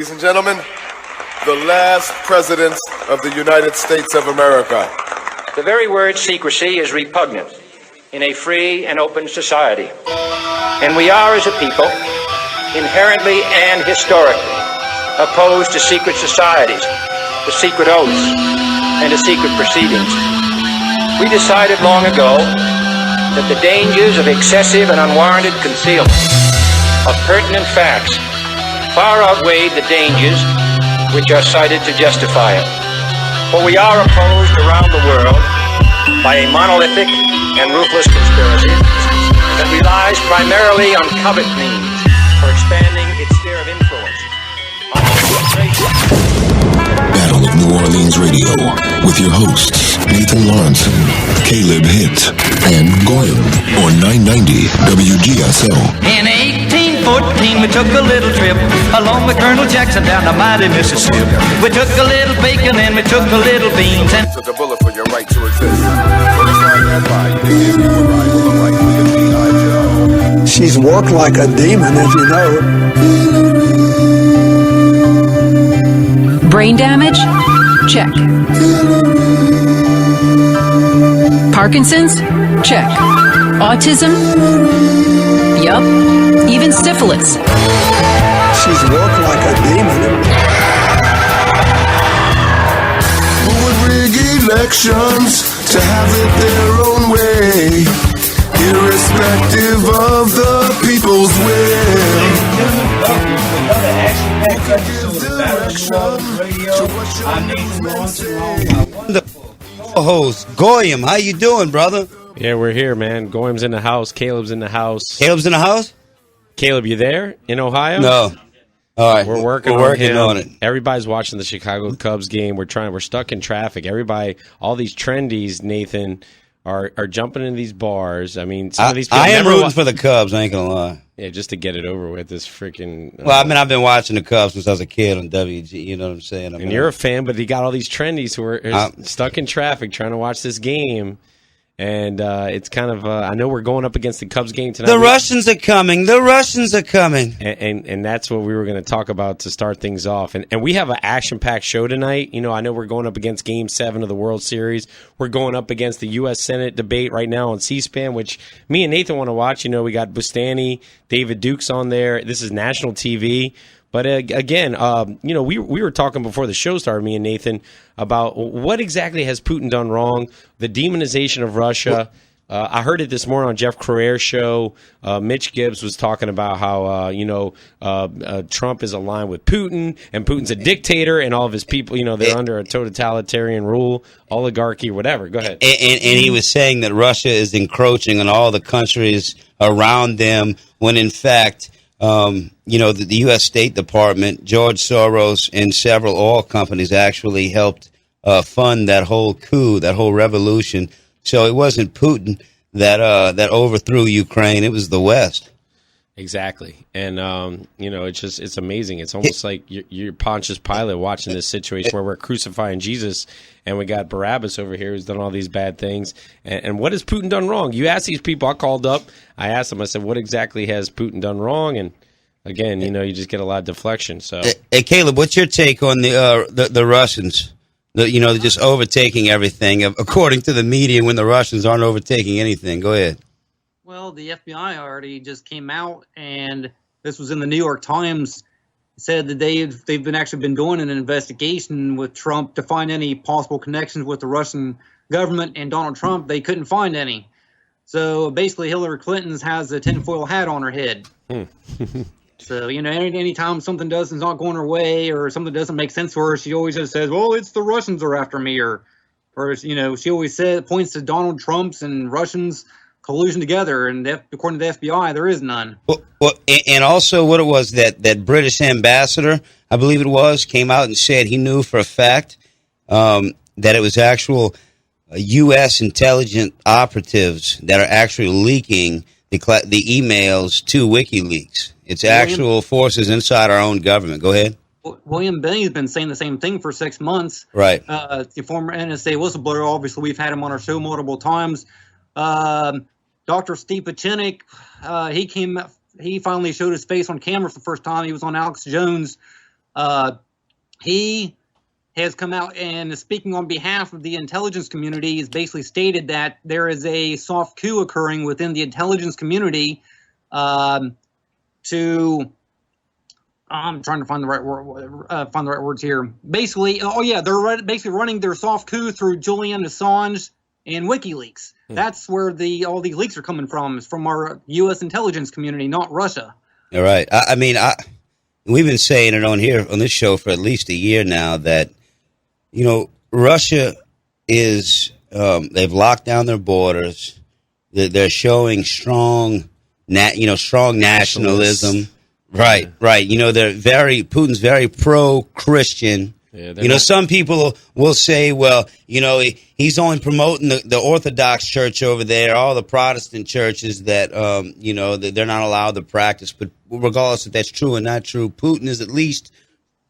Ladies and gentlemen, the last president of the United States of America. The very word secrecy is repugnant in a free and open society. And we are, as a people, inherently and historically opposed to secret societies, to secret oaths, and to secret proceedings. We decided long ago that the dangers of excessive and unwarranted concealment of pertinent facts far outweighed the dangers which are cited to justify it. For we are opposed around the world by a monolithic and ruthless conspiracy that relies primarily on covert means for expanding its sphere of influence. Battle of New Orleans Radio with your hosts Nathan Lawrenson, Caleb Hitt, and Goyam on 990 WGSO. In 1814 we took a little trip along with Colonel Jackson down the mighty Mississippi. We took a little bacon and we took a little beans and took a bullet for your right to exist. She's worked like a demon, if you know it. Brain damage? Check. Parkinson's? Check. Autism? Yup. Even syphilis. She's worked like a demon. Who would rig elections to have it their own way, irrespective of the people's The host Goyam, how you doing, brother? Yeah, we're here, man. Goyam's in the house. Caleb's in the house. Caleb's in the house? Caleb, you there in Ohio? No. All right, We're working on it. Everybody's watching the Chicago Cubs game. We're stuck in traffic. Everybody, all these trendies, Nathan, are jumping in these bars. I mean, some of these people I am rooting for the Cubs, I ain't gonna lie. Yeah, just to get it over with. This freaking. Well, I mean, I've been watching the Cubs since I was a kid on WG. You know what I'm saying? And you're a fan, but you got all these trendies who are stuck in traffic trying to watch this game. And it's kind of, I know we're going up against the Cubs game tonight. The Russians are coming. The Russians are coming. And that's what we were going to talk about to start things off. And we have an action-packed show tonight. You know, I know we're going up against Game 7 of the World Series. We're going up against the U.S. Senate debate right now on C-SPAN, which me and Nathan want to watch. You know, we got Bustani, David Dukes on there. This is national TV. But again, you know, we were talking before the show started, me and Nathan, about what exactly has Putin done wrong, the demonization of Russia. I heard it this morning on Jeff Crair's show. Mitch Gibbs was talking about how, Trump is aligned with Putin, and Putin's a dictator, and all of his people, you know, they're under a totalitarian rule, oligarchy, whatever. Go ahead. And he was saying that Russia is encroaching on all the countries around them, when in fact, the U.S. State Department, George Soros, and several oil companies actually helped fund that whole coup, that whole revolution. So it wasn't Putin that overthrew Ukraine; it was the West. Exactly, and it's amazing. It's almost like you're Pontius Pilate watching this situation where we're crucifying Jesus, and we got Barabbas over here who's done all these bad things. And what has Putin done wrong? You ask these people. I called up. I asked them. I said, "What exactly has Putin done wrong?" And again, you just get a lot of deflection. So, hey Caleb, what's your take on the Russians? They're just overtaking everything, according to the media, when the Russians aren't overtaking anything. Go ahead. Well, the FBI already just came out, and this was in the New York Times, said that they've been doing an investigation with Trump to find any possible connections with the Russian government and Donald Trump. They couldn't find any. So basically, Hillary Clinton has a tinfoil hat on her head. So, anytime something is not going her way or something doesn't make sense for her, she always just says, well, it's the Russians are after me. Or she always points to Donald Trump's and Russians collusion together. And according to the FBI, there is none. Well, and also what it was that British ambassador, I believe it was, came out and said he knew for a fact that it was actual U.S. intelligence operatives that are actually leaking the emails to WikiLeaks. It's actual forces inside our own government. Go ahead. William Binney's been saying the same thing for 6 months. Right. The former NSA whistleblower, obviously, we've had him on our show multiple times. Dr. Steve Pachinik, he finally showed his face on camera for the first time. He was on Alex Jones He has come out and speaking on behalf of the intelligence community has basically stated that there is a soft coup occurring within the intelligence community to I'm trying to find the right words here. Basically, they're basically running their soft coup through Julian Assange and WikiLeaks. That's where all these leaks are coming from. It's from our U.S. intelligence community, not Russia. All right. We've been saying it on this show for at least a year now that, Russia is they've locked down their borders. They're showing strong nationalism. Right. Putin's very pro-Christian. Yeah, some people will say, well, he's only promoting the Orthodox Church over there, all the Protestant churches that, that they're not allowed to practice. But regardless if that's true or not true, Putin is at least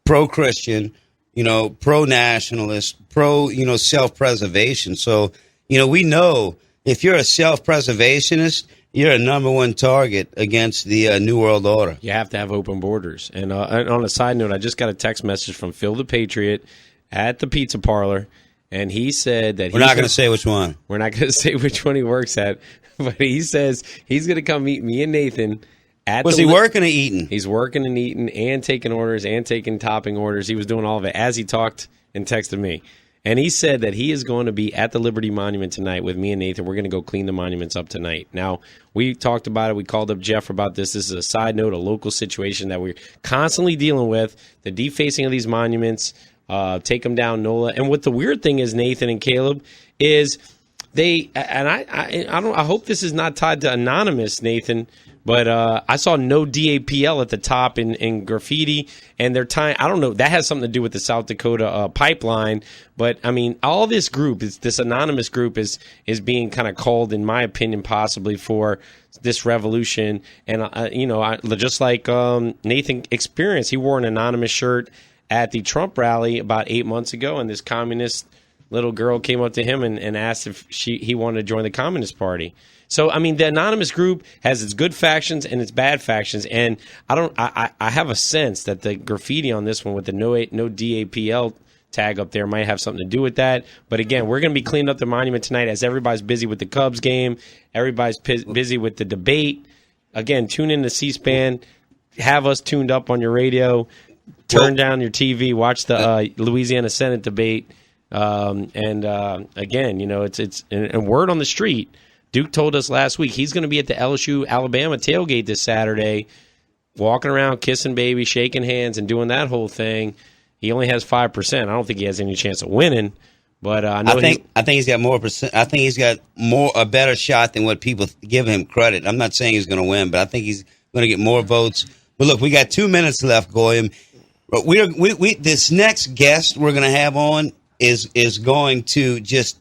pro-Christian, pro-nationalist, self-preservation. So, we know if you're a self-preservationist, you're a number one target against the New World Order. You have to have open borders. And on a side note, I just got a text message from Phil the Patriot at the pizza parlor, and he said that we're not going to say which one. We're not going to say which one he works at, but he says he's going to come meet me and Nathan at Was he working or eating? He's working and eating and taking orders and taking topping orders. He was doing all of it as he talked and texted me. And he said that he is going to be at the Liberty Monument tonight with me and Nathan. We're going to go clean the monuments up tonight. Now, we talked about it. We called up Jeff about this. This is a side note, a local situation that we're constantly dealing with, the defacing of these monuments, take them down, NOLA. And what the weird thing is, Nathan and Caleb, is I hope this is not tied to anonymous, Nathan, but I saw no DAPL at the top in graffiti, and they're tying. I don't know. That has something to do with the South Dakota pipeline, but I mean, all this group, this anonymous group, is being kind of called, in my opinion, possibly for this revolution. And just like Nathan experienced, he wore an anonymous shirt at the Trump rally about 8 months ago, and this communist little girl came up to him and asked if he wanted to join the Communist Party. So, I mean, the anonymous group has its good factions and its bad factions, and I have a sense that the graffiti on this one with the no DAPL tag up there might have something to do with that. But again, we're going to be cleaning up the monument tonight as everybody's busy with the Cubs game, everybody's busy with the debate. Again, tune in to C-SPAN, have us tuned up on your radio, turn down your TV, watch the Louisiana Senate debate, again, it's a word on the street. Duke told us last week he's going to be at the LSU Alabama tailgate this Saturday, walking around, kissing baby, shaking hands, and doing that whole thing. He only has 5%. I don't think he has any chance of winning, but I think he's got more percent. I think he's got a better shot than what people give him credit. I'm not saying he's going to win, but I think he's going to get more votes. But look, we got 2 minutes left, Goyim. But we this next guest we're going to have on is going to just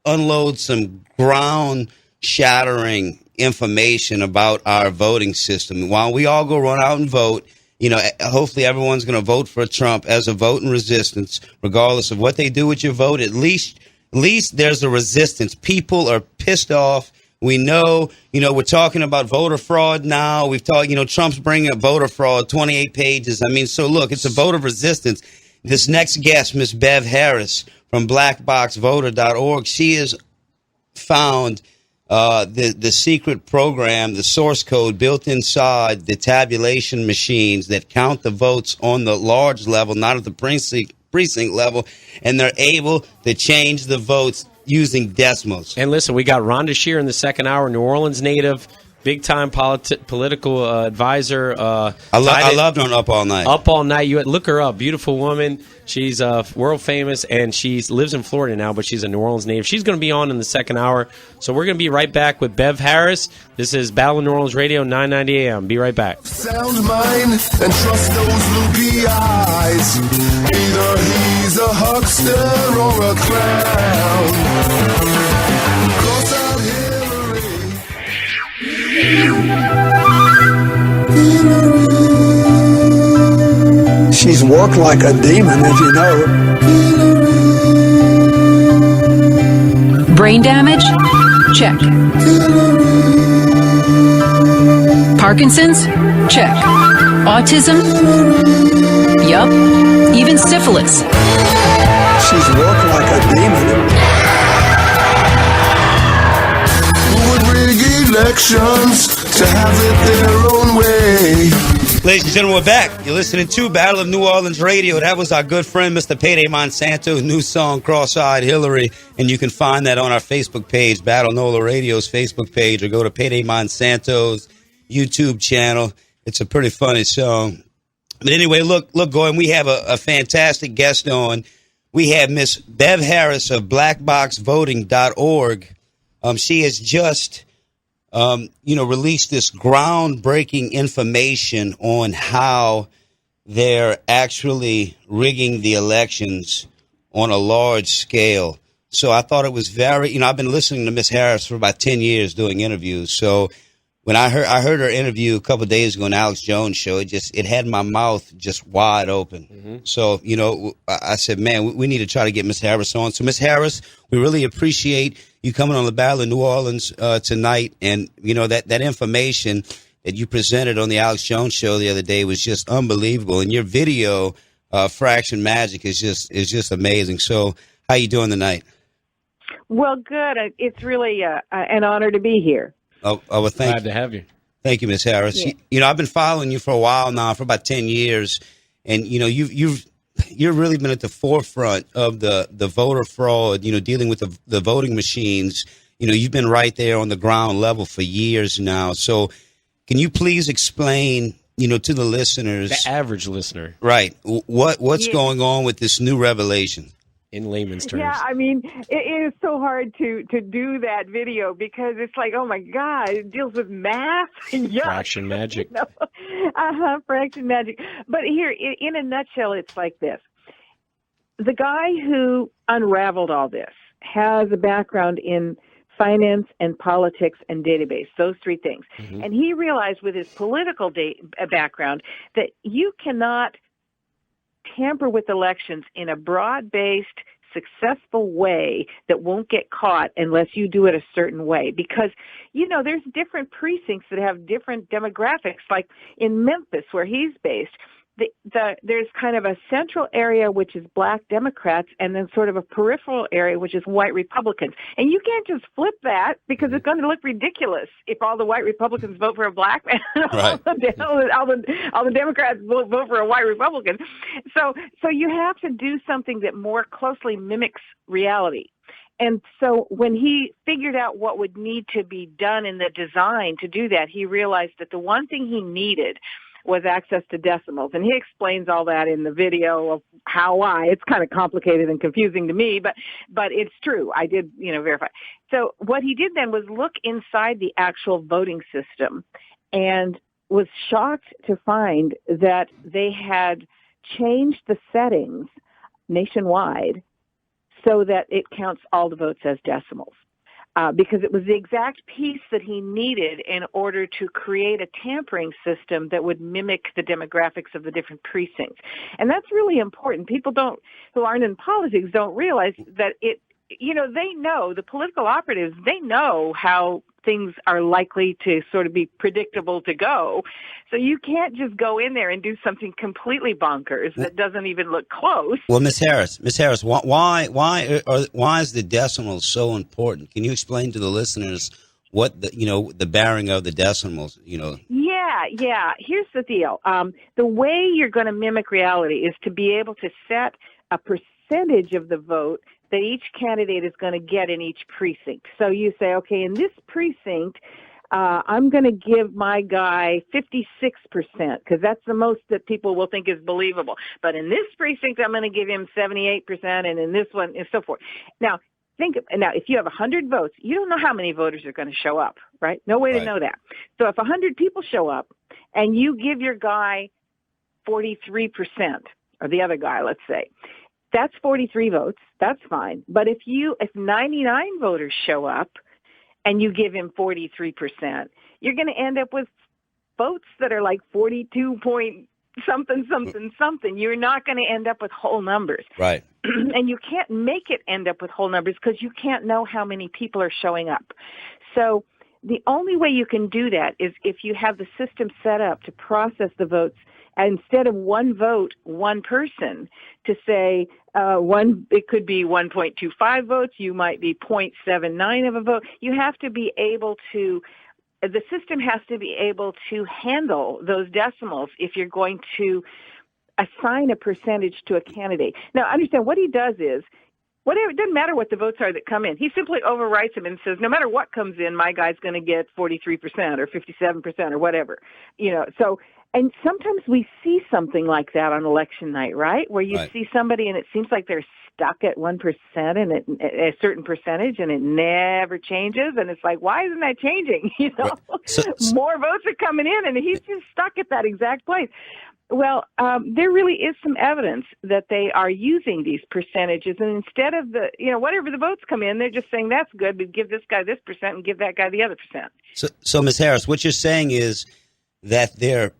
unload some ground-shattering information about our voting system. While we all go run out and vote, hopefully everyone's going to vote for Trump as a vote in resistance, regardless of what they do with your vote. At least there's a resistance. People are pissed off. We know, we're talking about voter fraud now. We've talked, Trump's bringing up voter fraud, 28 pages. I mean, so look, it's a vote of resistance. This next guest, Miss Bev Harris from blackboxvoter.org, she has found the secret program, the source code built inside the tabulation machines that count the votes on the large level, not at the precinct level, and they're able to change the votes using decimals. And listen, we got Rhonda Shear in the second hour, New Orleans native, big-time political advisor. I loved her on Up All Night. Up All Night. You look her up. Beautiful woman. She's world famous, and she lives in Florida now, but she's a New Orleans native. She's going to be on in the second hour. So we're going to be right back with Bev Harris. This is Battle of New Orleans Radio, 990 AM. Be right back. Sound mine and trust those loopy eyes. Either he's a huckster or a clown. Cross out Hillary. She's worked like a demon, if you know. Brain damage? Check. Parkinson's? Check. Autism? syphilis. She's worked like a demon. Who would rig elections to have it their own way? Ladies and gentlemen, we're back. You're listening to Battle of New Orleans Radio. That was our good friend, Mr. Payday Monsanto's new song, Cross-Eyed Hillary. And you can find that on our Facebook page, Battle NOLA Radio's Facebook page, or go to Payday Monsanto's YouTube channel. It's a pretty funny song. But anyway, look, Gordon, we have a fantastic guest on. We have Miss Bev Harris of blackboxvoting.org. She has just released this groundbreaking information on how they're actually rigging the elections on a large scale. So I thought it was very, I've been listening to Miss Harris for about 10 years doing interviews. So when I heard her interview a couple of days ago on Alex Jones' show, it had my mouth just wide open. Mm-hmm. So, I said, man, we need to try to get Miss Harris on. So, Miss Harris, we really appreciate you coming on the Battle of New Orleans tonight. And, that information that you presented on the Alex Jones show the other day was just unbelievable. And your video, Fraction Magic, is just amazing. So how you doing tonight? Well, good. It's really an honor to be here. Oh, well, glad to have you. Thank you, Miss Harris. Yeah. I've been following you for a while now, for about 10 years, and you've really been at the forefront of the voter fraud. Dealing with the voting machines. You've been right there on the ground level for years now. So, can you please explain, to the listeners, the average listener, right, what's going on with this new revelation? In layman's terms. Yeah, I mean, it is so hard to do that video because it's like, oh my God, it deals with math. Fraction magic. Fraction magic. But here, in a nutshell, it's like this. The guy who unraveled all this has a background in finance and politics and database, those three things. Mm-hmm. And he realized with his political background that you cannot tamper with elections in a broad-based, successful way that won't get caught unless you do it a certain way. Because, there's different precincts that have different demographics. Like in Memphis, where he's based, there's kind of a central area which is black Democrats and then sort of a peripheral area which is white Republicans. And you can't just flip that because it's going to look ridiculous if all the white Republicans vote for a black man and right. all the Democrats vote for a white Republican. So you have to do something that more closely mimics reality. And so when he figured out what would need to be done in the design to do that, he realized that the one thing he needed was access to decimals. And he explains all that in the video of why. It's kind of complicated and confusing to me, but it's true. I did, verify. So what he did then was look inside the actual voting system and was shocked to find that they had changed the settings nationwide so that it counts all the votes as decimals. Because it was the exact piece that he needed in order to create a tampering system that would mimic the demographics of the different precincts. And that's really important. People who aren't in politics don't realize that they know, the political operatives, they know how things are likely to sort of be predictable to go. So you can't just go in there and do something completely bonkers that doesn't even look close. Well, Miss Harris, why is the decimals so important? Can you explain to the listeners what the bearing of the decimals? Yeah. Here's the deal. The way you're going to mimic reality is to be able to set a percentage of the vote that each candidate is going to get in each precinct. So you say, okay, in this precinct, I'm going to give my guy 56% because that's the most that people will think is believable. But in this precinct, I'm going to give him 78%, and in this one, and so forth. Now, if you have 100 votes, you don't know how many voters are going to show up, right? No way to know that. So if 100 people show up and you give your guy 43%, or the other guy, let's say, that's 43 votes. That's fine. But if 99 voters show up and you give him 43%, you're going to end up with votes that are like 42 point something. You're not going to end up with whole numbers. Right. And you can't make it end up with whole numbers because you can't know how many people are showing up. So the only way you can do that is if you have the system set up to process the votes instead of one vote, one person, to say it could be 1.25 votes, you might be 0.79 of a vote. You have to be able to, the system has to be able to handle those decimals if you're going to assign a percentage to a candidate. Now, understand what he does is, whatever, it doesn't matter what the votes are that come in. He simply overwrites them and says, no matter what comes in, my guy's going to get 43% or 57% or whatever. So, and sometimes we see something like that on election night, right? Where you see somebody and it seems like they're stuck at 1% and a certain percentage and it never changes. And it's like, why isn't that changing? More votes are coming in and he's just stuck at that exact place. Well, there really is some evidence that they are using these percentages, and instead of whatever the votes come in, they're just saying that's good, but give this guy this percent and give that guy the other percent. So Ms. Harris, what you're saying is that they're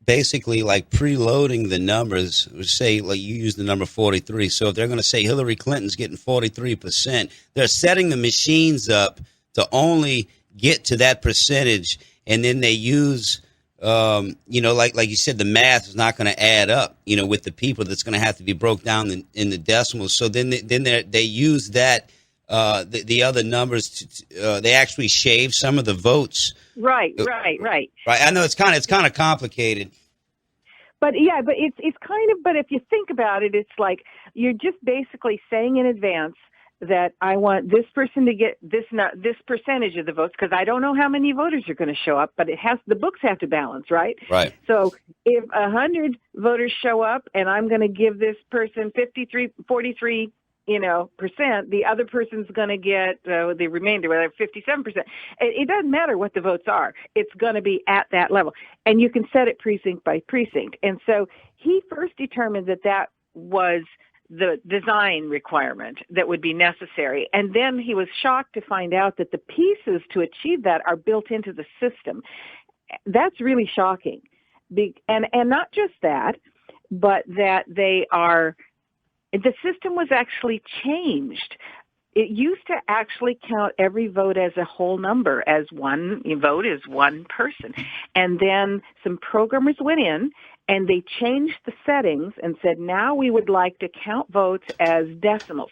basically like preloading the numbers. Say, like you use the number 43. So if they're going to say Hillary Clinton's getting 43%, they're setting the machines up to only get to that percentage, and then they use. Like you said, the math is not going to add up, with the people. That's going to have to be broke down in the decimals. So then they use that, the other numbers. They actually shave some of the votes. Right. I know it's kind of complicated. But it's kind of, but if you think about it, it's like you're just basically saying in advance that I want this person to get this percentage of the votes, because I don't know how many voters are going to show up, but the books have to balance, right? Right. So if 100 voters show up and I'm going to give this person 43%, the other person's going to get the remainder, whether 57%. It doesn't matter what the votes are. It's going to be at that level. And you can set it precinct by precinct. And so he first determined that was the design requirement that would be necessary. And then he was shocked to find out that the pieces to achieve that are built into the system. That's really shocking. And not just that, but that the system was actually changed. It used to actually count every vote as a whole number, as one vote is one person. And then some programmers went in and they changed the settings and said, now we would like to count votes as decimals.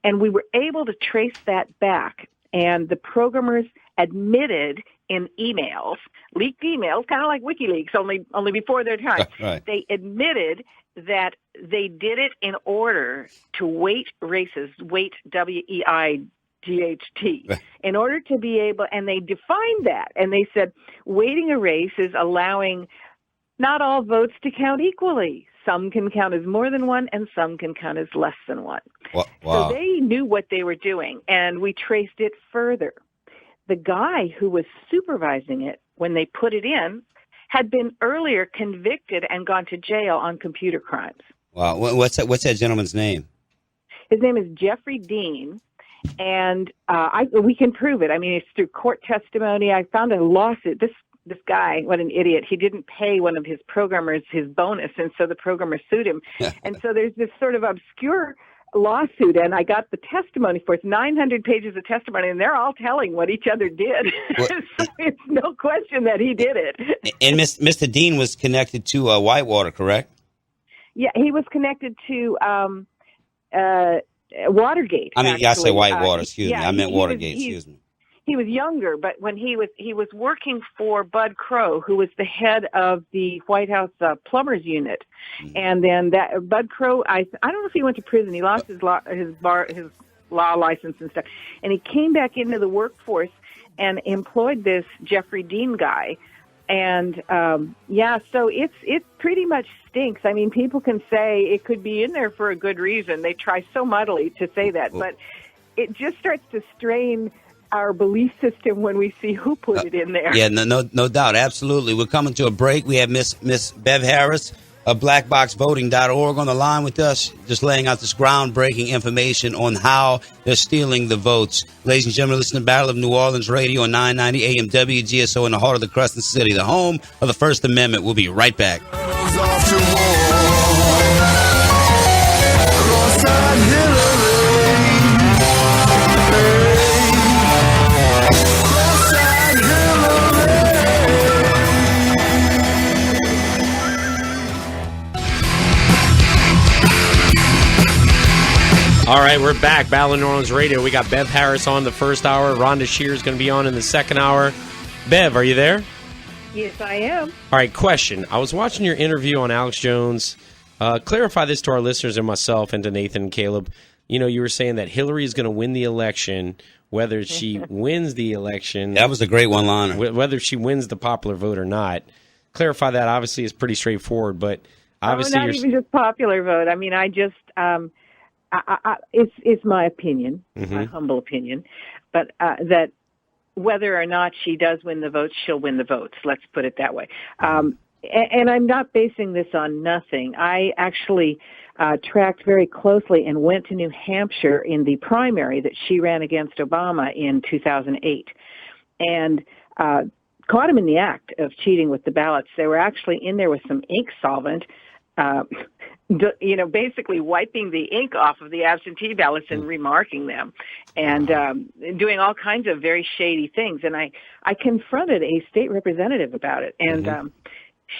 And we were able to trace that back. And the programmers admitted in emails, leaked emails, kind of like WikiLeaks, only before their time. Right. They admitted that they did it in order to weight races, weight, W-E-I-G-H-T, in order to be able, and they defined that. And they said, weighting a race is allowing not all votes to count equally. Some can count as more than one, and some can count as less than one. Wow. So they knew what they were doing, and we traced it further. The guy who was supervising it when they put it in had been earlier convicted and gone to jail on computer crimes. Wow. What's that gentleman's name? His name is Jeffrey Dean, and we can prove it. I mean, it's through court testimony. I found a lawsuit. This guy, what an idiot. He didn't pay one of his programmers his bonus, and so the programmer sued him. And so there's this sort of obscure lawsuit, and I got the testimony for it. It's 900 pages of testimony, and they're all telling what each other did. So it's no question that he did it. And Mr. Dean was connected to Whitewater, correct? Yeah, he was connected to Watergate. I mean, actually. I say Whitewater, excuse me. I meant Watergate, excuse me. He was younger, but when he was working for Bud Crow, who was the head of the White House plumbers unit, and then that Bud Crow, I don't know if he went to prison. He lost his law license and stuff, and he came back into the workforce and employed this Jeffrey Dean guy. And so it pretty much stinks. I mean, people can say it could be in there for a good reason. They try so muddily to say that, but it just starts to strain our belief system when we see who put it in there. Yeah, no doubt. Absolutely. We're coming to a break. We have Miss Bev Harris of blackboxvoting.org on the line with us, just laying out this groundbreaking information on how they're stealing the votes. Ladies and gentlemen, listen to Battle of New Orleans Radio on 990 AM WGSO in the heart of the Crescent City, the home of the First Amendment. We'll be right back. All right, we're back. Battle of New Orleans Radio. We got Bev Harris on the first hour. Rhonda Shear is going to be on in the second hour. Bev, are you there? Yes, I am. All right, question. I was watching your interview on Alex Jones. Clarify this to our listeners and myself and to Nathan and Caleb. You know, you were saying that Hillary is going to win the election, whether she wins the election. That was a great one-liner. Whether she wins the popular vote or not. Clarify that. Obviously, is pretty straightforward, but obviously, not even just popular vote. I mean, it's my opinion, my humble opinion, but that whether or not she does win the votes, she'll win the votes. Let's put it that way. And I'm not basing this on nothing. I actually tracked very closely and went to New Hampshire in the primary that she ran against Obama in 2008, and caught him in the act of cheating with the ballots. They were actually in there with some ink solvent, basically wiping the ink off of the absentee ballots and remarking them, and doing all kinds of very shady things. And I confronted a state representative about it, and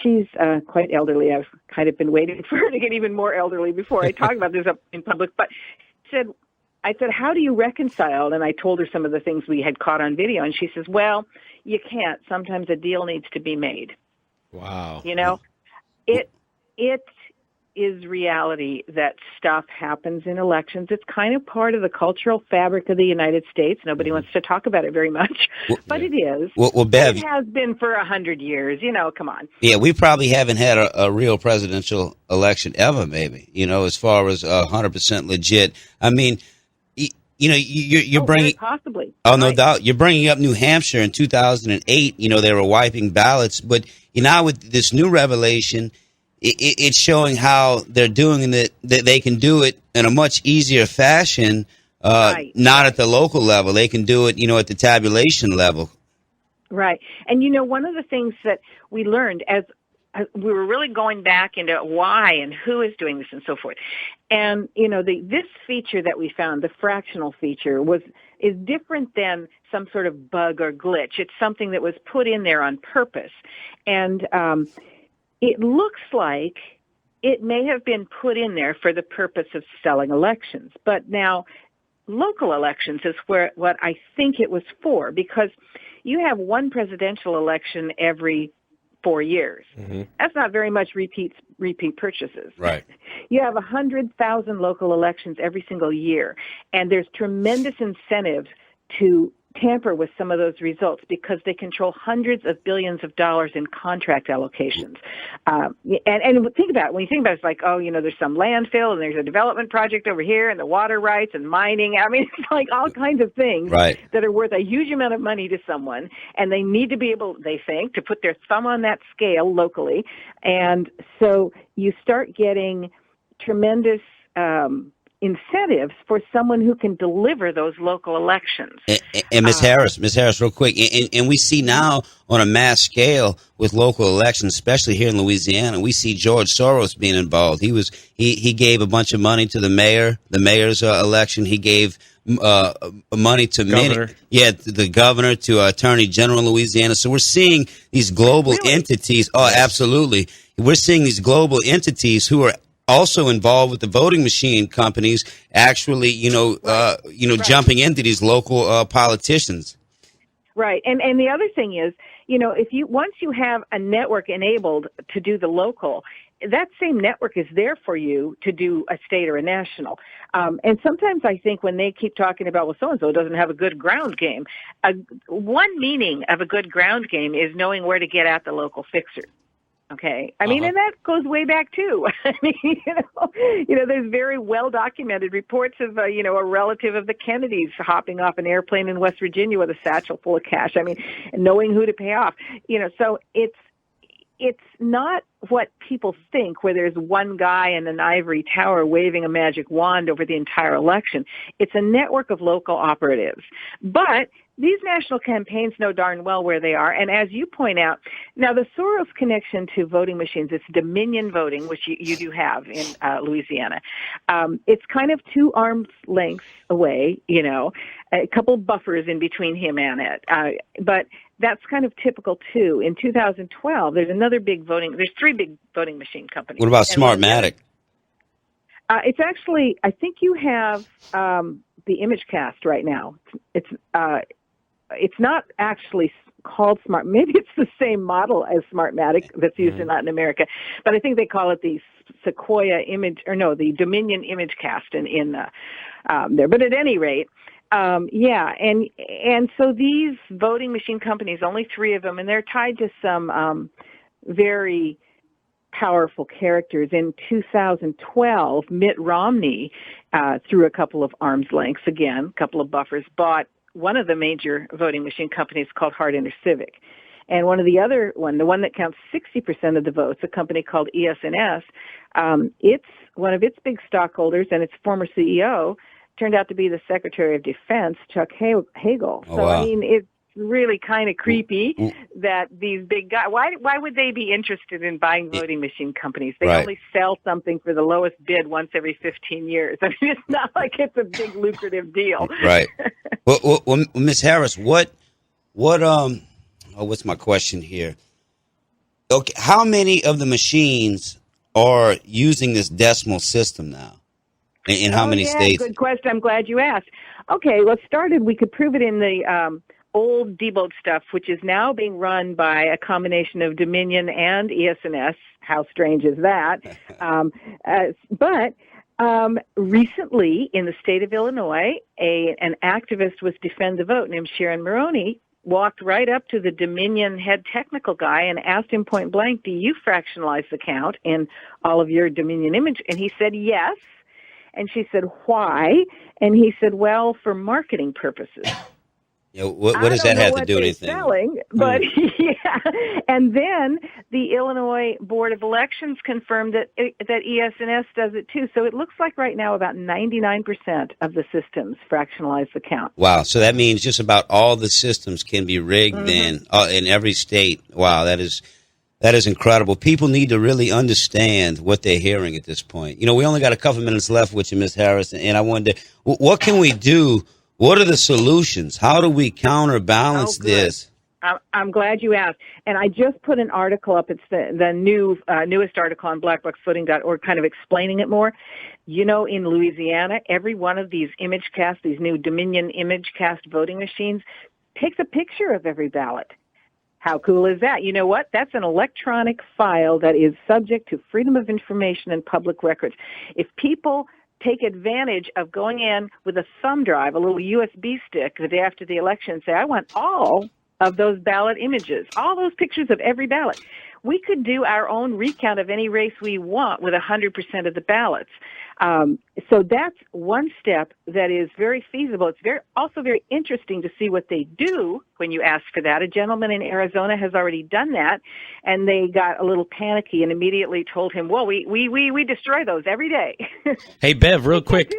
she's quite elderly. I've kind of been waiting for her to get even more elderly before I talk about this up in public. But I said, how do you reconcile? And I told her some of the things we had caught on video, and she says, well, you can't. Sometimes a deal needs to be made. Wow. You know, it is reality that stuff happens in elections. It's kind of part of the cultural fabric of the United States. Nobody wants to talk about it very much, but it is. Well, Bev, it has been for 100 years. You know, come on. Yeah, we probably haven't had a real presidential election ever, maybe, as far as 100% legit. I mean, you're bringing possibly. Oh, no doubt. You're bringing up New Hampshire in 2008. They were wiping ballots, but now with this new revelation, it's showing how they're doing it, that they can do it in a much easier fashion. Not at the local level. They can do it, at the tabulation level. Right. And, one of the things that we learned as we were really going back into why and who is doing this and so forth. And, this feature that we found, the fractional feature, is different than some sort of bug or glitch. It's something that was put in there on purpose. And it looks like it may have been put in there for the purpose of selling elections. But now local elections is what I think it was for, because you have one presidential election every 4 years. That's not very much repeat purchases. Right. You have 100,000 local elections every single year, and there's tremendous incentives to tamper with some of those results because they control hundreds of billions of dollars in contract allocations. And think about it. When you think about it, it's like, there's some landfill and there's a development project over here and the water rights and mining. I mean, it's like all kinds of things that are worth a huge amount of money to someone, and they need to be able, they think, to put their thumb on that scale locally. And so you start getting tremendous incentives for someone who can deliver those local elections. And Ms. Harris, real quick, and we see now on a mass scale with local elections, especially here in Louisiana, we see George Soros being involved. He gave a bunch of money to the mayor's election. He gave money to the governor, to Attorney General in Louisiana. So we're seeing these global entities. Oh, absolutely. We're seeing these global entities who are also involved with the voting machine companies, actually, jumping into these local politicians. Right, and the other thing is, once you have a network enabled to do the local, that same network is there for you to do a state or a national. And sometimes I think when they keep talking about, well, so-and-so doesn't have a good ground game, one meaning of a good ground game is knowing where to get at the local fixers. Okay. I mean, and that goes way back too. I mean, there's very well documented reports of, a relative of the Kennedys hopping off an airplane in West Virginia with a satchel full of cash. I mean, knowing who to pay off, so it's not what people think, where there's one guy in an ivory tower waving a magic wand over the entire election. It's a network of local operatives. But these national campaigns know darn well where they are. And as you point out, now the Soros connection to voting machines, it's Dominion voting, which you do have in Louisiana. It's kind of 2 arms lengths away, a couple buffers in between him and it. But that's kind of typical too. In 2012, there's 3 big voting machine companies. What about Smartmatic? It's actually, I think you have the image cast right now. It's not actually called Smart. Maybe it's the same model as Smartmatic that's used in Latin America, but I think they call it the Sequoia image, or no, the Dominion image cast in there. But at any rate, yeah, and so these voting machine companies, only 3 of them, and they're tied to some very powerful characters. In 2012, Mitt Romney, through a couple of arm's lengths, again, a couple of buffers, bought one of the major voting machine companies called Hart Civic. And one of the other the one that counts 60% of the votes, a company called ES&S, it's one of its big stockholders and its former CEO turned out to be the Secretary of Defense, Chuck Hagel. Oh, so, wow. I mean, it's really kind of creepy that these big guys, why would they be interested in buying voting machine companies? They Right. only sell something for the lowest bid once every 15 years. I mean, it's not like it's a big lucrative deal. Right. Well, Ms. Harris, what's my question here? Okay, how many of the machines are using this decimal system now? In how many states? Good question. I'm glad you asked. Okay, let's start it. We could prove it in the old debug stuff, which is now being run by a combination of Dominion and ES&S. How strange is that? But recently, in the state of Illinois, an activist with Defend the Vote named Sharon Maroney walked right up to the Dominion head technical guy and asked him point blank, do you fractionalize the count in all of your Dominion image? And he said, yes. And she said, why? And he said, well, for marketing purposes. You know, what does that have to do with anything? Selling, but yeah. And then the Illinois Board of Elections confirmed that ES&S does it too. So it looks like right now about 99% of the systems fractionalize the count. Wow. So that means just about all the systems can be rigged then in every state. Wow, that is incredible. People need to really understand what they're hearing at this point. You know, we only got a couple minutes left with you, Ms. Harris, and I wonder, what can we do? What are the solutions? How do we counterbalance this? I'm glad you asked. And I just put an article up. It's the newest article on blackboxvoting.org, kind of explaining it more. You know, in Louisiana, every one of these image cast, these new Dominion image cast voting machines, takes a picture of every ballot. How cool is that? You know what? That's an electronic file that is subject to freedom of information and public records. If people take advantage of going in with a thumb drive, a little USB stick the day after the election and say, I want all of those ballot images, all those pictures of every ballot. We could do our own recount of any race we want with 100% of the ballots. So that's one step that is very feasible. It's also very interesting to see what they do when you ask for that. A gentleman in Arizona has already done that, and they got a little panicky and immediately told him, well, we destroy those every day. Hey, Bev, real quick.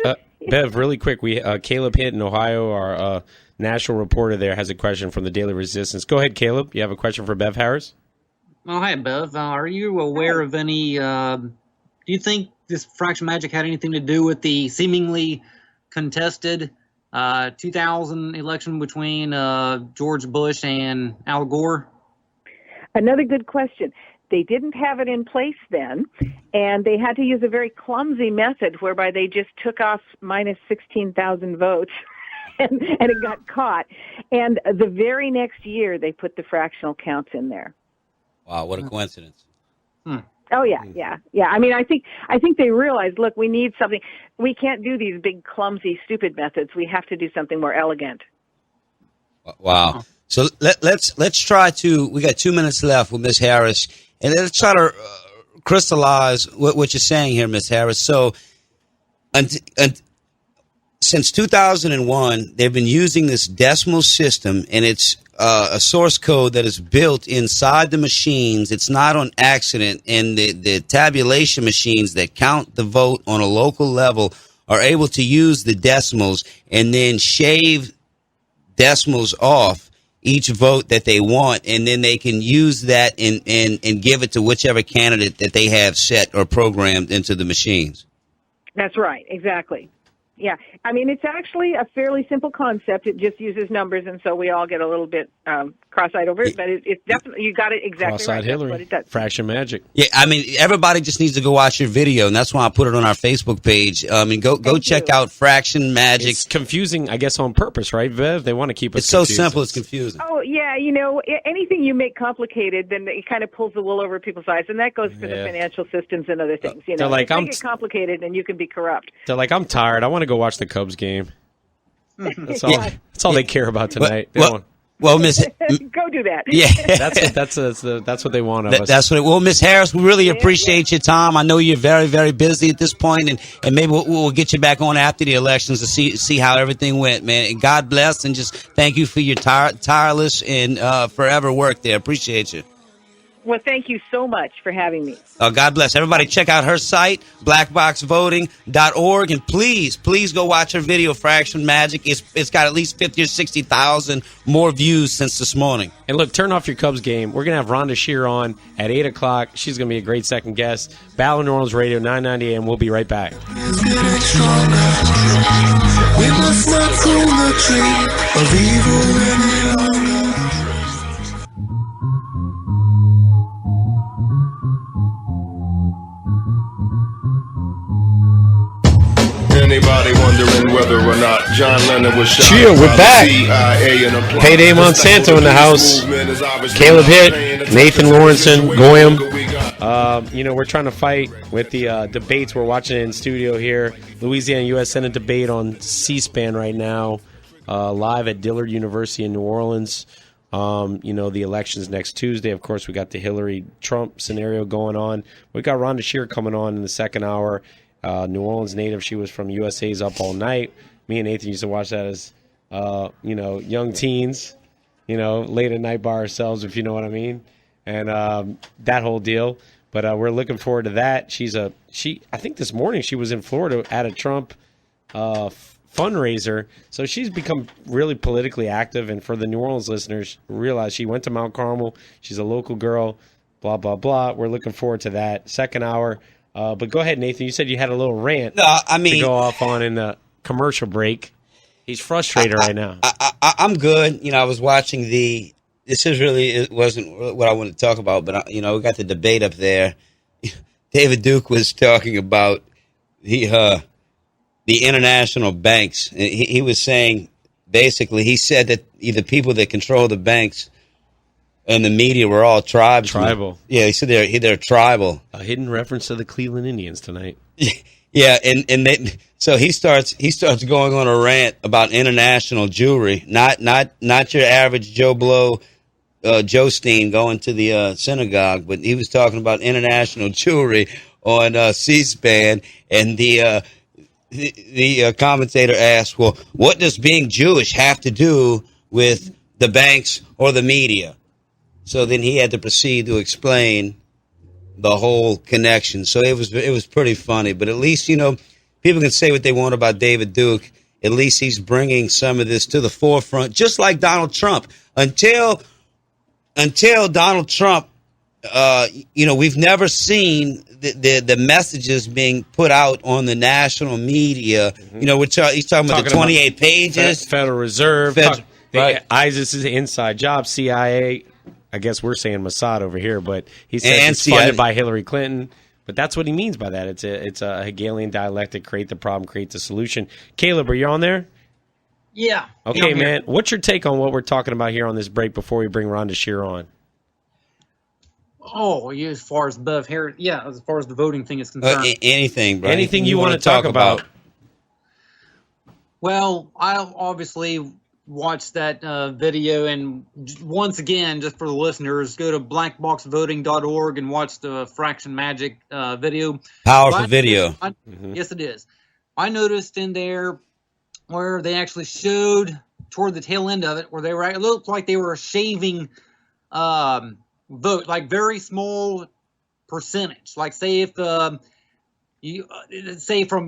We Caleb Hitt in Ohio, our national reporter there, has a question from the Daily Resistance. Go ahead, Caleb. You have a question for Bev Harris? Oh, hi, Bev. Are you aware of any, do you think this fraction magic had anything to do with the seemingly contested 2000 election between George Bush and Al Gore? Another good question. They didn't have it in place then, and they had to use a very clumsy method whereby they just took off minus 16,000 votes, and it got caught. And the very next year, they put the fractional counts in there. Wow, what a coincidence. Oh yeah. I mean, I think they realized, look, we need something. We can't do these big, clumsy, stupid methods. We have to do something more elegant. Wow. So let's try to. We got 2 minutes left with Ms. Harris, and let's try to crystallize what you're saying here, Ms. Harris. So, since 2001, they've been using this decimal system, and it's a source code that is built inside the machines. It's not on accident, and the tabulation machines that count the vote on a local level are able to use the decimals and then shave decimals off each vote that they want, and then they can use that and give it to whichever candidate that they have set or programmed into the machines. That's right, exactly. Yeah. I mean, it's actually a fairly simple concept. It just uses numbers, and so we all get a little bit cross-eyed over it. But it's definitely, you got it exactly Cross-eyed right. Hillary. That's what it does. Fraction magic. Yeah, I mean, everybody just needs to go watch your video, and that's why I put it on our Facebook page. I mean, go check out Fraction Magic. It's confusing, I guess, on purpose, right, Viv? They want to keep us It's so confused. simple, it's confusing. Oh, yeah. Anything you make complicated, then it kind of pulls the wool over people's eyes, and that goes for the financial systems and other things. They're like, make it complicated, and you can be corrupt. They're like, I'm tired. I want to go watch the Cubs game. That's all. That's all they care about tonight. Well, Miss, go do that. Yeah, that's what they want of us. That's what. Well, Miss Harris, we really appreciate your time. I know you're very, very busy at this point, and maybe we'll get you back on after the elections to see how everything went, man. And God bless, and just thank you for your tireless and forever work there. Appreciate you. Well, thank you so much for having me. God bless. Everybody check out her site, blackboxvoting.org, and please go watch her video, Fraction Magic. It's got at least 50 or 60,000 more views since this morning. And look, turn off your Cubs game. We're going to have Rhonda Shear on at 8 o'clock. She's going to be a great second guest. Battle of New Orleans Radio, 990 AM. We'll be right back. It's getting stronger. We must not prune the tree of evil any longer. Anybody wondering whether or not John Lennon was shot? Cheer, we're back. CIA and a plot. Payday Monsanto in the house. Caleb Hitt, Nathan Lawrenson, Goyam. We're trying to fight with the debates. We're watching it in studio here. Louisiana U.S. Senate debate on C-SPAN right now, live at Dillard University in New Orleans. The election's next Tuesday. Of course, we got the Hillary-Trump scenario going on. We got Rhonda Shear coming on in the second hour. New Orleans native. She was from USA's Up All Night. Me and Nathan used to watch that as, young teens, late at night by ourselves, if you know what I mean. And that whole deal. But we're looking forward to that. I think this morning she was in Florida at a Trump fundraiser. So she's become really politically active. And for the New Orleans listeners, realize she went to Mount Carmel. She's a local girl, blah, blah, blah. We're looking forward to that. Second hour. But go ahead, Nathan. You said you had a little rant to go off on in the commercial break. He's frustrated right now. I'm good. I was watching it wasn't what I wanted to talk about, but, we got the debate up there. David Duke was talking about the international banks. He was saying, basically, he said that the people that control the banks and the media were all tribesmen. Tribal. Yeah, he said they're tribal. A hidden reference to the Cleveland Indians tonight. Yeah, so he starts going on a rant about international jewelry, not your average Joe Blow, Joe Steen going to the synagogue, but he was talking about international jewelry on C-SPAN, and the commentator asked, well, what does being Jewish have to do with the banks or the media? So then he had to proceed to explain the whole connection. So it was pretty funny. But at least, people can say what they want about David Duke. At least he's bringing some of this to the forefront, just like Donald Trump. Until Donald Trump, we've never seen the messages being put out on the national media. Mm-hmm. He's talking about the 28 pages. Federal Reserve. Right. ISIS is an inside job. CIA. I guess we're saying Mossad over here, but he says it's funded by Hillary Clinton. But that's what he means by that. It's a Hegelian dialectic: create the problem, create the solution. Caleb, are you on there? Yeah. Okay, man. What's your take on what we're talking about here on this break before we bring Rhonda Shear on? Oh, yeah, as far as Bev Harris, as far as the voting thing is concerned. Anything, bro. Anything you want to talk about? Well, I obviously watched that video, and once again, just for the listeners, go to blackboxvoting.org and watch the Fraction Magic video. Powerful video. Yes, it is. I noticed in there where they actually showed toward the tail end of it, where it looked like they were shaving vote, like very small percentage. Like say if they shaved from,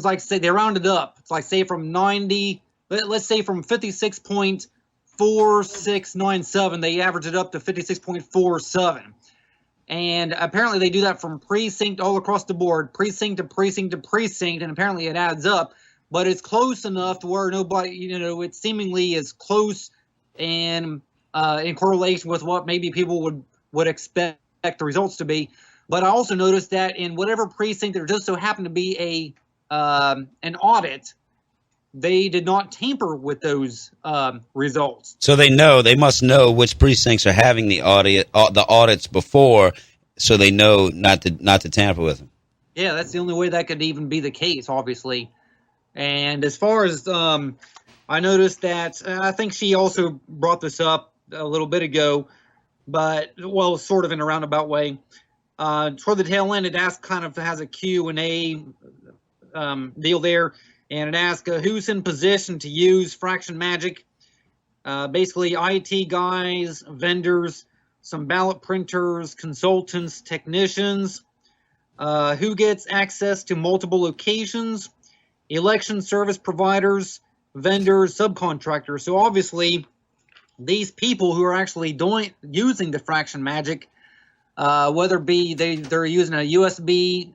like, say they rounded up. It's like say from 90. Let's say from 56.4697, they average it up to 56.47. And apparently they do that from precinct all across the board, precinct to precinct to precinct, and apparently it adds up. but it's close enough to where nobody, it seemingly is close and in correlation with what maybe people would expect the results to be. But I also noticed that in whatever precinct there just so happened to be an audit, they did not tamper with those results. So they must know which precincts are having the audits before, so they know not to tamper with them. Yeah, that's the only way that could even be the case, obviously. And as far as I noticed that, I think she also brought this up a little bit ago, but, well, sort of in a roundabout way. Toward the tail end, it has a Q&A deal there, and it asks who's in position to use fraction magic. Basically, IT guys, vendors, some ballot printers, consultants, technicians, who gets access to multiple locations, election service providers, vendors, subcontractors. So obviously, these people who are actually using the fraction magic, whether it be they're using a USB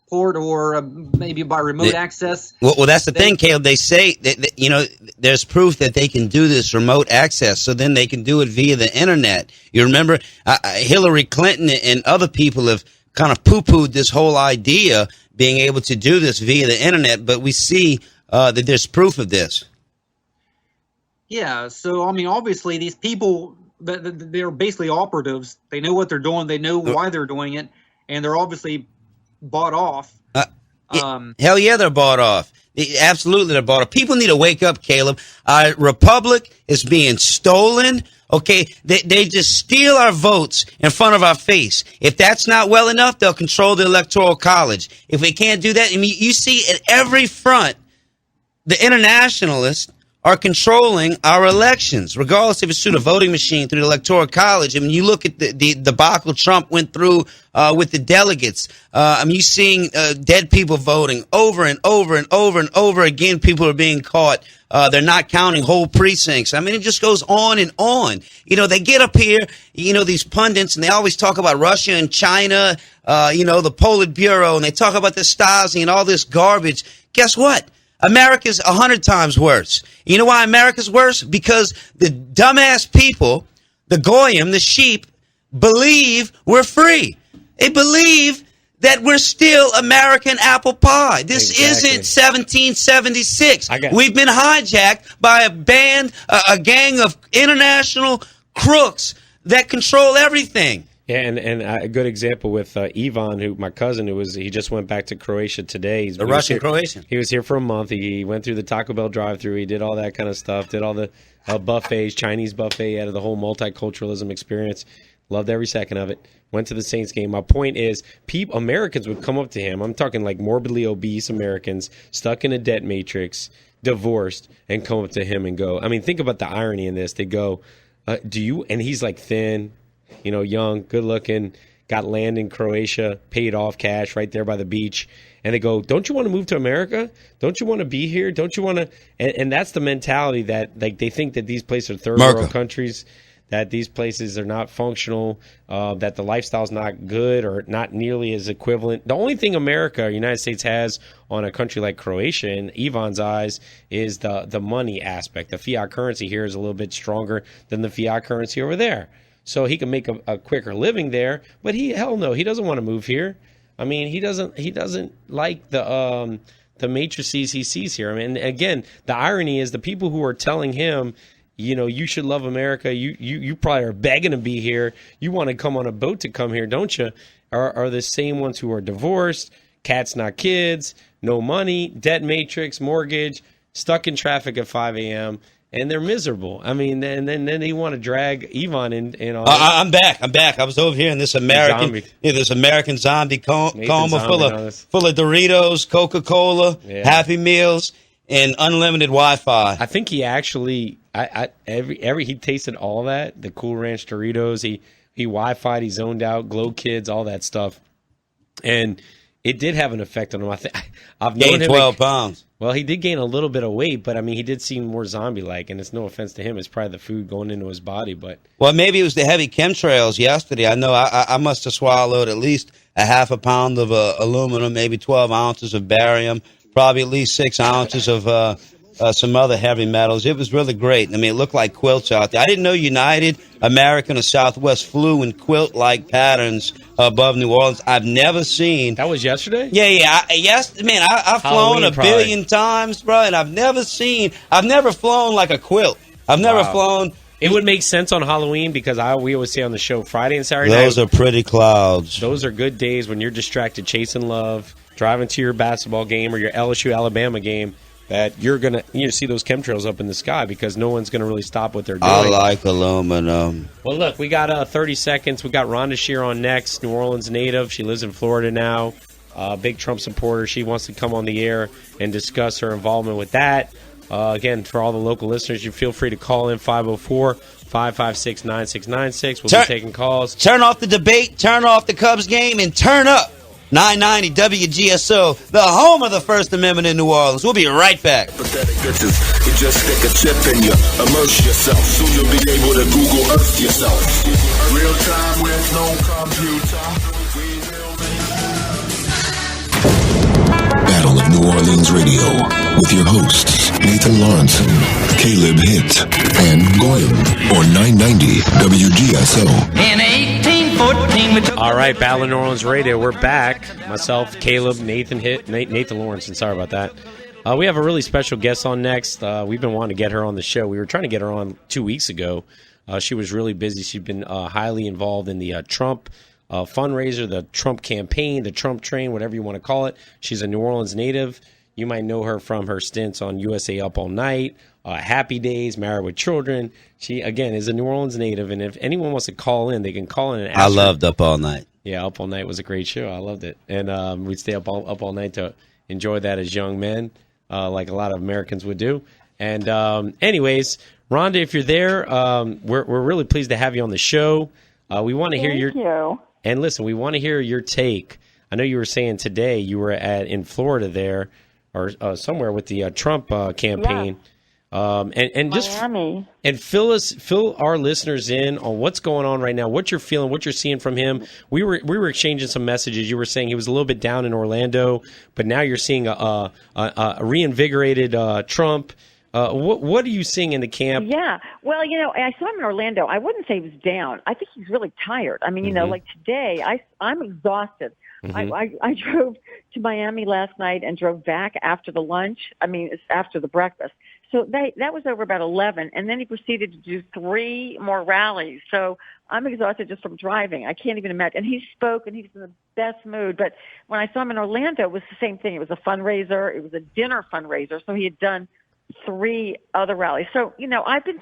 port or maybe by remote access. Well, that's the thing, Caleb. They say that, there's proof that they can do this remote access, so then they can do it via the internet. You remember Hillary Clinton and other people have kind of poo-pooed this whole idea being able to do this via the internet, but we see that there's proof of this. Yeah, so I mean, obviously these people, they're basically operatives. They know what they're doing. They know why they're doing it, and they're obviously bought off. Hell yeah, they're bought off. Absolutely, they're bought off. People need to wake up, Caleb. Our republic is being stolen. Okay, they just steal our votes in front of our face. If that's not well enough, they'll control the Electoral College. If they can't do that, I mean, you see at every front, the internationalists are controlling our elections, regardless if it's through the voting machine, through the Electoral College. I mean, you look at the debacle Trump went through with the delegates. I mean, you're seeing dead people voting over and over and over and over again. People are being caught. They're not counting whole precincts. I mean, it just goes on and on. They get up here, these pundits, and they always talk about Russia and China, the Politburo, and they talk about the Stasi and all this garbage. Guess what? America's 100 times worse. You know why America's worse? Because the dumbass people, the goyim, the sheep, believe we're free. They believe that we're still American apple pie. This isn't 1776. We've been hijacked by a gang of international crooks that control everything. Yeah, and a good example with Ivan, my cousin, he just went back to Croatia today. The Russian Croatian. He was here for a month. He went through the Taco Bell drive-thru. He did all that kind of stuff. Did all the buffets, Chinese buffet, out of the whole multiculturalism experience. Loved every second of it. Went to the Saints game. My point is, Americans would come up to him. I'm talking like morbidly obese Americans, stuck in a debt matrix, divorced, and come up to him and go. I mean, think about the irony in this. They go, "Do you?" And he's like thin. Young, good looking, got land in Croatia, paid off cash right there by the beach. And they go, don't you want to move to America? Don't you want to be here? Don't you want to? And that's the mentality that they think that these places are third world countries, that these places are not functional, that the lifestyle's not good or not nearly as equivalent. The only thing United States has on a country like Croatia, in Ivan's eyes, is the money aspect. The fiat currency here is a little bit stronger than the fiat currency over there. So he can make a quicker living there, but he doesn't want to move here. I mean, he doesn't like the matrices he sees here. I mean, again, the irony is the people who are telling him, you should love America. You probably are begging to be here. You want to come on a boat to come here, don't you? Are the same ones who are divorced, cats not kids, no money, debt matrix, mortgage, stuck in traffic at 5 a.m., and they're miserable. I mean, and then they want to drag Ivan in on. I'm back. I was over here in this American zombie coma full of Doritos, Coca-Cola, Happy Meals, and unlimited Wi-Fi. I think he actually, he tasted all that, the Cool Ranch Doritos. He Wi-Fi'd, he zoned out, Glow Kids, all that stuff, and it did have an effect on him. I've known him 12 pounds. Well, he did gain a little bit of weight, but I mean, he did seem more zombie-like, and it's no offense to him. It's probably the food going into his body, but... Well, maybe it was the heavy chemtrails yesterday. I know I must have swallowed at least a half a pound of aluminum, maybe 12 ounces of barium, probably at least 6 ounces of some other heavy metals. It was really great. I mean, it looked like quilts out there. I didn't know United, American, or Southwest flew in quilt-like patterns above New Orleans. I've never seen. That was yesterday? Yeah. I've flown a billion times, bro, and I've never flown like a quilt. I've never flown. It would make sense on Halloween because we always say on the show Friday and Saturday night. Those are pretty clouds. Those are good days when you're distracted chasing love, driving to your basketball game or your LSU Alabama game, that you're going to see those chemtrails up in the sky because no one's going to really stop what they're doing. I like aluminum. Well, look, we got 30 seconds. We got Rhonda Shear on next, New Orleans native. She lives in Florida now. Big Trump supporter. She wants to come on the air and discuss her involvement with that. Again, for all the local listeners, you feel free to call in 504-556-9696. We'll be taking calls. Turn off the debate, turn off the Cubs game, and turn up 990 WGSO, the home of the First Amendment in New Orleans. We'll be right back. Pathetic bitches, you just stick a chip in you, immerse yourself. Soon you'll be able to Google Earth yourself. Real time with no computer. Battle of New Orleans Radio with your hosts Nathan Lawrenson, Caleb Hitt, and Goyle on 990 WGSO. In 1814, we took. All right, Battle of New Orleans Radio. We're back. Myself, Caleb, Nathan Hitt, Nathan Lawrenson. Sorry about that. We have a really special guest on next. We've been wanting to get her on the show. We were trying to get her on 2 weeks ago. She was really busy. She's been highly involved in the Trump fundraiser, the Trump campaign, the Trump train, whatever you want to call it. She's a New Orleans native. You might know her from her stints on USA Up All Night, Happy Days, Married with Children. She, again, is a New Orleans native, and if anyone wants to call in, they can call in and ask I her. loved Up All Night. Yeah, Up All Night was a great show. I loved it. And we'd stay up all night to enjoy that as young men, like a lot of Americans would do. And anyways, Rhonda, if you're there, we're really pleased to have you on the show. We want to hear your... Thank you. And listen, we want to hear your take. I know you were saying today you were in Florida there, or somewhere with the Trump campaign, and just Miami. And fill our listeners in on what's going on right now, what you're feeling, what you're seeing from him. We were exchanging some messages. You were saying he was a little bit down in Orlando, but now you're seeing a reinvigorated Trump. What are you seeing in the camp? Yeah. Well, I saw him in Orlando. I wouldn't say he was down. I think he's really tired. I mean, like today, I'm exhausted. I drove to Miami last night and drove back after the lunch. I mean, it's after the breakfast. So that was over about 11, and then he proceeded to do 3 more rallies. So I'm exhausted just from driving. I can't even imagine. And he spoke, and he was in the best mood. But when I saw him in Orlando, it was the same thing. It was a fundraiser. It was a dinner fundraiser. So he had done 3 other rallies. So, I've been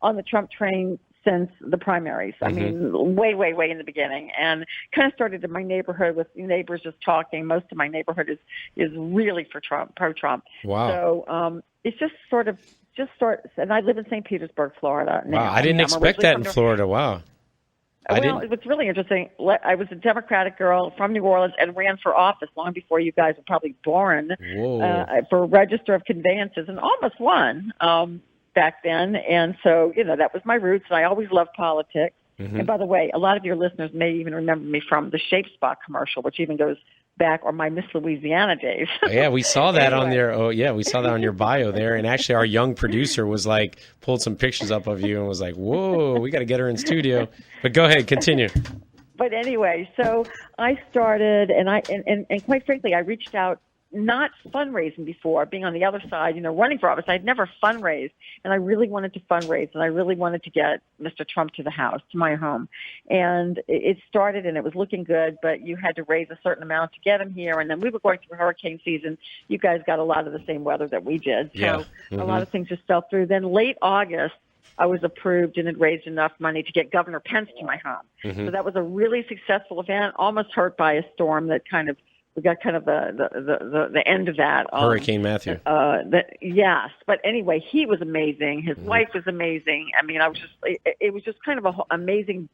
on the Trump train since the primaries. I mean, way in the beginning, and kind of started in my neighborhood with neighbors just talking. Most of my neighborhood is really for Trump, pro-Trump. Wow. So it's just and I live in St. Petersburg, Florida. Now. Wow, I didn't expect that in Florida. Wow. Well, it was really interesting. I was a Democratic girl from New Orleans and ran for office long before you guys were probably born for Register of Conveyances, and almost won back then. And so, that was my roots, and I always loved politics. And by the way, a lot of your listeners may even remember me from the Shape Spot commercial, which even goes back, or my Miss Louisiana days. Yeah, we saw that on there. Oh, yeah, we saw that on your bio there. And actually, our young producer was pulled some pictures up of you and was like, whoa, we got to get her in studio. But go ahead, continue. But anyway, so I started, and quite frankly, I reached out, not fundraising before, being on the other side, running for office. I'd never fundraised, and I really wanted to fundraise, and I really wanted to get Mr. Trump to the house, to my home. And it started, and it was looking good, but you had to raise a certain amount to get him here. And then we were going through hurricane season. You guys got a lot of the same weather that we did. So a lot of things just fell through. Then late August, I was approved and had raised enough money to get Governor Pence to my home. So that was a really successful event, almost hurt by a storm that we got kind of the end of that. Hurricane Matthew. Yes. But anyway, he was amazing. His wife was amazing. I mean, it was just kind of an amazing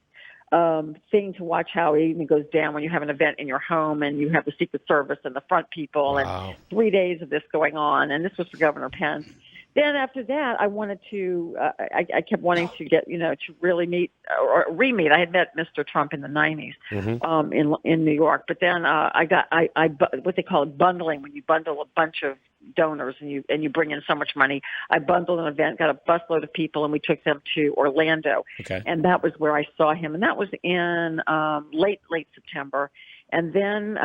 thing to watch how it even goes down when you have an event in your home and you have the Secret Service and the front people and 3 days of this going on. And this was for Governor Pence. then after that, I wanted to. I kept wanting to get to really meet or re-meet. I had met Mr. Trump in the '90s in New York, but then I what they call bundling, when you bundle a bunch of donors and you bring in so much money. I bundled an event, got a busload of people, and we took them to Orlando. Okay. And that was where I saw him, and that was in late September. And then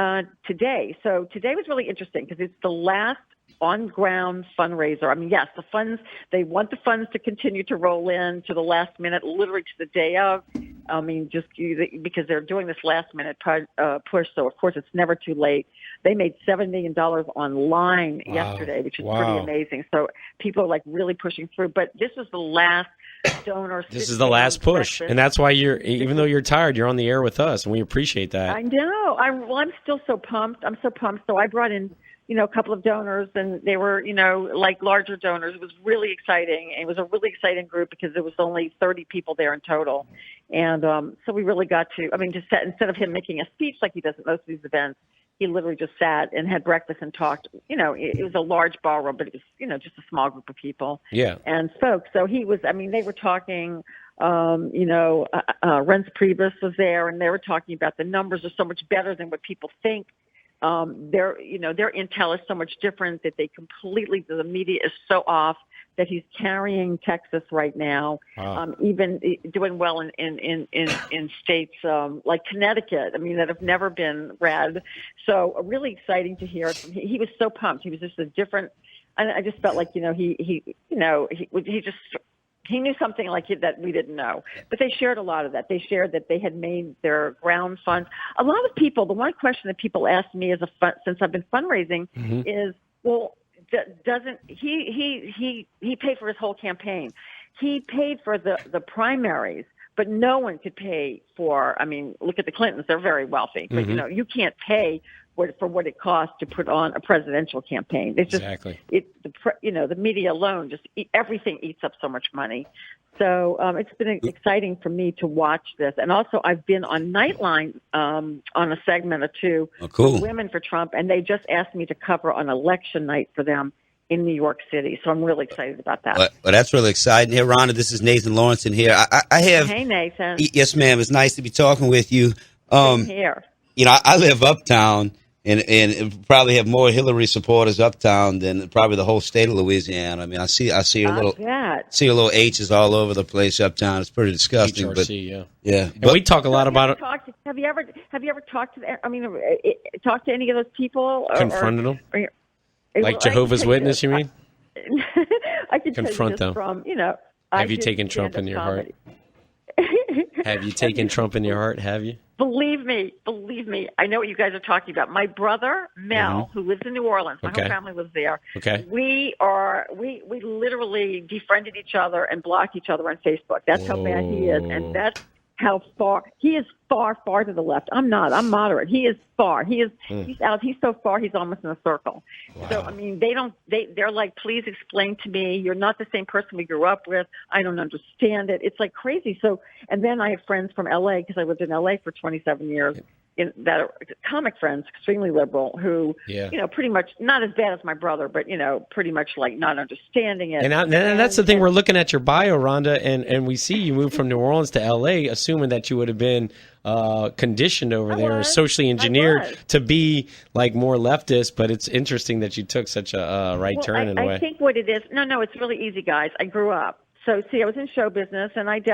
today. So today was really interesting because it's the last on-ground fundraiser. I mean, yes, the funds, they want the funds to continue to roll in to the last minute, literally to the day of. I mean, just because they're doing this last-minute push, so of course it's never too late. They made $7 million online yesterday, which is pretty amazing. So people are like really pushing through. But this was the last donor. This is the last push, and that's why even though you're tired, you're on the air with us, and we appreciate that. I know. I'm still so pumped. I'm so pumped. So I brought in a couple of donors, and they were, like larger donors. It was really exciting. It was a really exciting group because there was only 30 people there in total. And so we really got to, instead of him making a speech like he does at most of these events, he literally just sat and had breakfast and talked. It was a large ballroom, but it was, just a small group of people. Yeah. And spoke. So he was, they were talking, Reince Priebus was there, and they were talking about the numbers are so much better than what people think. Their intel is so much different that the media is so off that he's carrying Texas right now, even doing well in states like Connecticut, that have never been red. So really exciting to hear. He was so pumped. He was just a different, I just felt like, he knew something like that we didn't know. But they shared a lot of that. They shared that they had made their ground funds. A lot of people, the one question that people ask me since I've been fundraising is, well, doesn't he paid for his whole campaign. He paid for the primaries, but no one could pay for, look at the Clintons. They're very wealthy. But, you can't pay for what it costs to put on a presidential campaign. It's just, exactly. The media alone, everything eats up so much money. So it's been exciting for me to watch this. And also I've been on Nightline on a segment or two cool. for Women for Trump, and they just asked me to cover on election night for them in New York City. So I'm really excited about that. Well, that's really exciting. Here, Rhonda, this is Nathan Lawrence in here. I have... Hey, Nathan. Yes, ma'am. It's nice to be talking with you. Here. I live uptown. And probably have more Hillary supporters uptown than probably the whole state of Louisiana. I see your little H's all over the place uptown. It's pretty disgusting. HRC, yeah. And we talk a lot about it. Have you ever talked to? Talked to any of those people? Confronted them? Like Jehovah's Witness, you mean? I could confront them. Have you taken Trump in your heart? Have you taken Trump in your heart? Have you? Believe me, I know what you guys are talking about. My brother, Mel, who lives in New Orleans, my whole family lives there. Okay. We literally defriended each other and blocked each other on Facebook. That's how bad he is. And that's how far he is far to the left. I'm not. I'm moderate. He is far. He's out. He's so far. He's almost in a circle. Wow. So they're like, please explain to me. You're not the same person we grew up with. I don't understand it. It's like crazy. So, and then I have friends from LA because I lived in LA for 27 years. That are comic friends, extremely liberal, who, pretty much not as bad as my brother, but, pretty much like not understanding it. And that's the thing. We're looking at your bio, Rhonda, and we see you moved from New Orleans to L.A., assuming that you would have been conditioned over there or socially engineered to be like more leftist. But it's interesting that you took such a right turn in a way. I think what it is, no, it's really easy, guys. I grew up. So, I was in show business, and I was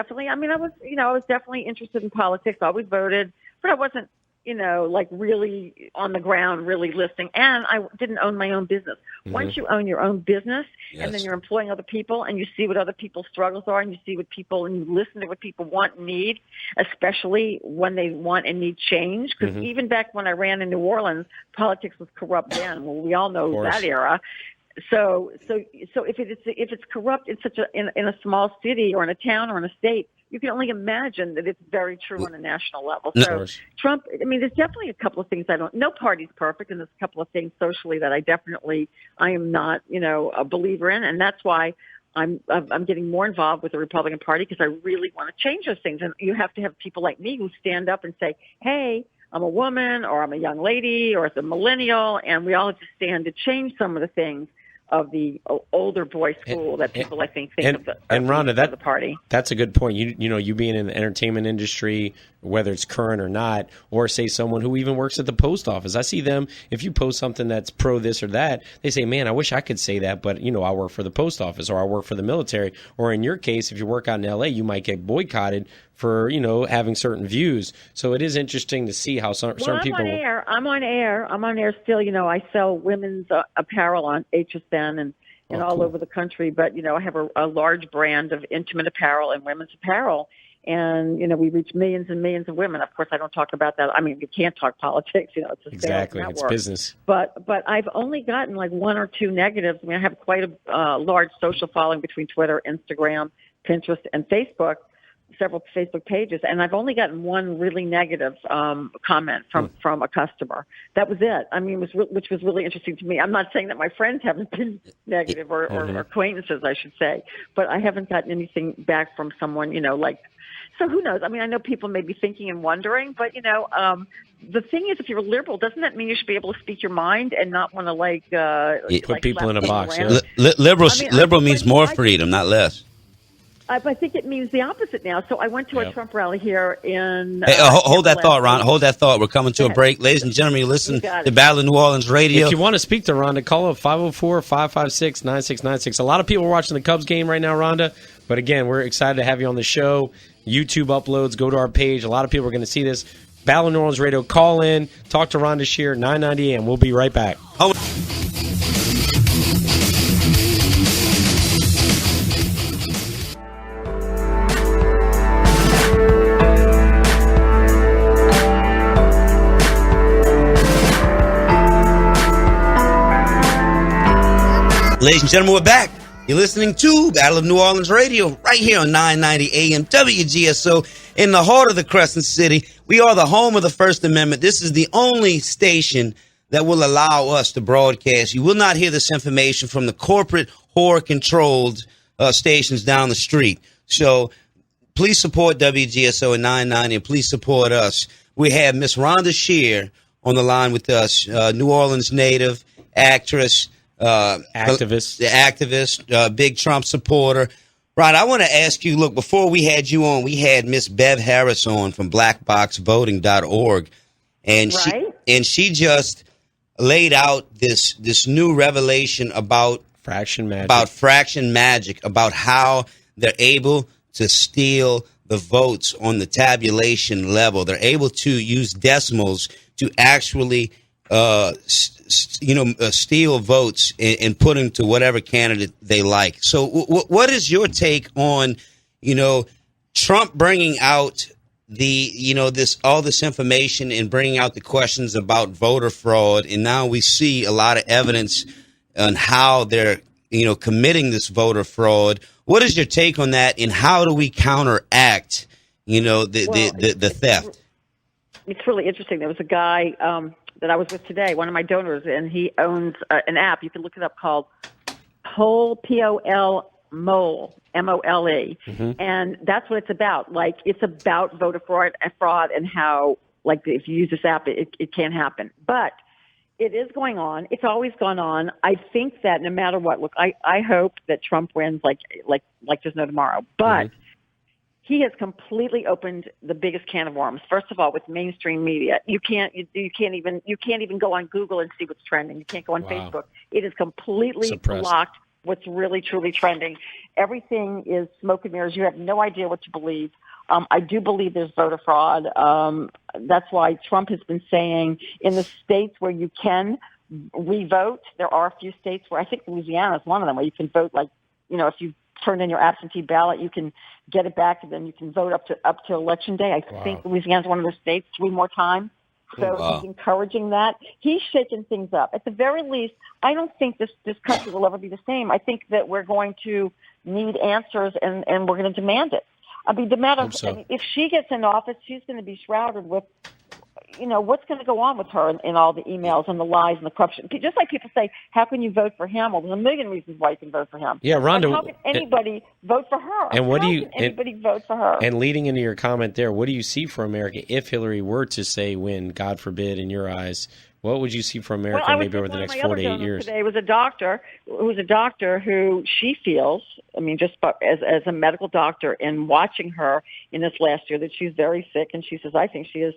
definitely interested in politics. I always voted, but I wasn't, like really on the ground, really listening. And I didn't own my own business. Once you own your own business and then you're employing other people and you see what other people's struggles are and you see and you listen to what people want and need, especially when they want and need change. Because even back when I ran in New Orleans, politics was corrupt then. Well, we all know that era. So if it's corrupt in in a small city or in a town or in a state, you can only imagine that it's very true on a national level. So Trump, there's definitely a couple of things no party's perfect, and there's a couple of things socially that I am not, a believer in, and that's why I'm getting more involved with the Republican Party because I really want to change those things. And you have to have people like me who stand up and say, hey, I'm a woman or I'm a young lady or it's a millennial, and we all have to stand to change some of the things of the older boy school that people I think of the Rhonda, of the party. That's a good point. You being in the entertainment industry, whether it's current or not, or say someone who even works at the post office. I see them, if you post something that's pro this or that, they say, man, I wish I could say that, but I work for the post office or I work for the military. Or in your case, if you work out in LA, you might get boycotted for, having certain views. So it is interesting to see how certain people. I'm on air still. I sell women's apparel on HSN and all cool. over the country. But, I have a large brand of intimate apparel and women's apparel. And, we reach millions and millions of women. Of course, I don't talk about that. I mean, you can't talk politics, it's a exactly. sales It's network. business. But I've only gotten like one or two negatives. I mean, I have quite a large social following between Twitter, Instagram, Pinterest, and Facebook, several Facebook pages, and I've only gotten one really negative comment from a customer. That was it. I mean, which was really interesting to me. I'm not saying that my friends haven't been negative or acquaintances, I should say, but I haven't gotten anything back from someone, so who knows? I mean, I know people may be thinking and wondering, but, the thing is, if you're liberal, doesn't that mean you should be able to speak your mind and not want to, put people in a box? Yeah. Liberal means more freedom, not less. I think it means the opposite now. So I went to a Trump rally here in... Hey, hold that thought, Ron. Hold that thought. We're coming to a break. Ladies and gentlemen, you listen to Battle of New Orleans Radio. If you want to speak to Rhonda, call up 504-556-9696. A lot of people are watching the Cubs game right now, Rhonda. But again, we're excited to have you on the show. YouTube uploads, go to our page. A lot of people are going to see this. Battle of New Orleans Radio, call in, talk to Rhonda Shear, 990 AM. We'll be right back. Ladies and gentlemen, we're back. You're listening to Battle of New Orleans Radio right here on 990 AM WGSO in the heart of the Crescent City. We are the home of the First Amendment. This is the only station that will allow us to broadcast. You will not hear this information from the corporate whore-controlled stations down the street. So please support WGSO at 990 and please support us. We have Miss Rhonda Shear on the line with us, New Orleans native, actress, activist, big Trump supporter. Ron, I want to ask you, look, before we had you on, we had Miss Bev Harris on from blackboxvoting.org. And she just laid out this new revelation about fraction magic, about how they're able to steal the votes on the tabulation level. They're able to use decimals to actually steal votes and put them to whatever candidate they like. So what is your take on, Trump bringing out this information and bringing out the questions about voter fraud? And now we see a lot of evidence on how they're, committing this voter fraud. What is your take on that? And how do we counteract, the theft? It's really interesting. There was a guy, that I was with today, one of my donors, and he owns an app. You can look it up called Poll, P-O-L, Mole, M-O-L-E. Mm-hmm. And that's what it's about. Like, it's about voter fraud and how, like, if you use this app, it can't happen. But it is going on. It's always gone on. I think that no matter what, look, I hope that Trump wins like there's no tomorrow. But he has completely opened the biggest can of worms. First of all, with mainstream media, you can't even go on Google and see what's trending. You can't go on Facebook. It is completely blocked what's really truly trending. Everything is smoke and mirrors. You have no idea what to believe. I do believe there's voter fraud. That's why Trump has been saying in the states where you can re-vote, there are a few states where, I think Louisiana is one of them, where you can vote if you turn in your absentee ballot, you can get it back, and then you can vote up to election day. I think Louisiana's one of those states 3 more times. So he's encouraging that. He's shaking things up. At the very least, I don't think this country will ever be the same. I think that we're going to need answers, and we're going to demand it. I mean, if she gets in office, she's going to be shrouded with, what's going to go on with her in all the emails and the lies and the corruption. Just like people say, how can you vote for him? Well, there's a million reasons why you can vote for him. Yeah, Rhonda. How can anybody vote for her? And anybody vote for her? And leading into your comment there, what do you see for America if Hillary were to say win, God forbid, in your eyes, What would you see for America Well, maybe over the next 4 to 8 years? Today was a doctor who she feels, I mean, just as a medical doctor, in watching her in this last year, that she's very sick, and she says, I think she is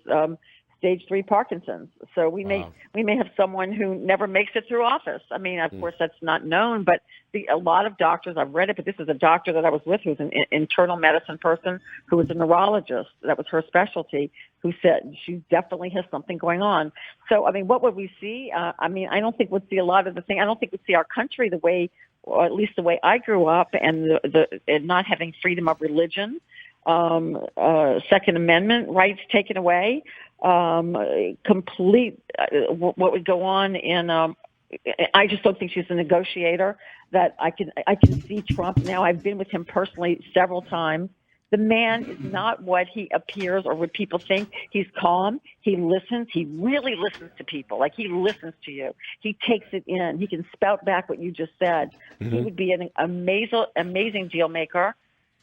stage 3 Parkinson's. So we may have someone who never makes it through office. I mean, of course, that's not known, but a lot of doctors, I've read it, but this is a doctor that I was with who's an internal medicine person who was a neurologist. That was her specialty, who said she definitely has something going on. So, I mean, what would we see? I mean, I don't think we'd see a lot of the thing. I don't think we'd see our country the way, or at least the way I grew up, and and not having freedom of religion, Second Amendment rights taken away, complete what would go on in. I just don't think she's a negotiator. That I can see Trump now. I've been with him personally several times. The man is not what he appears or what people think. He's calm. He listens. He really listens to people. Like, he listens to you. He takes it in. He can spout back what you just said. He would be an amazing deal maker.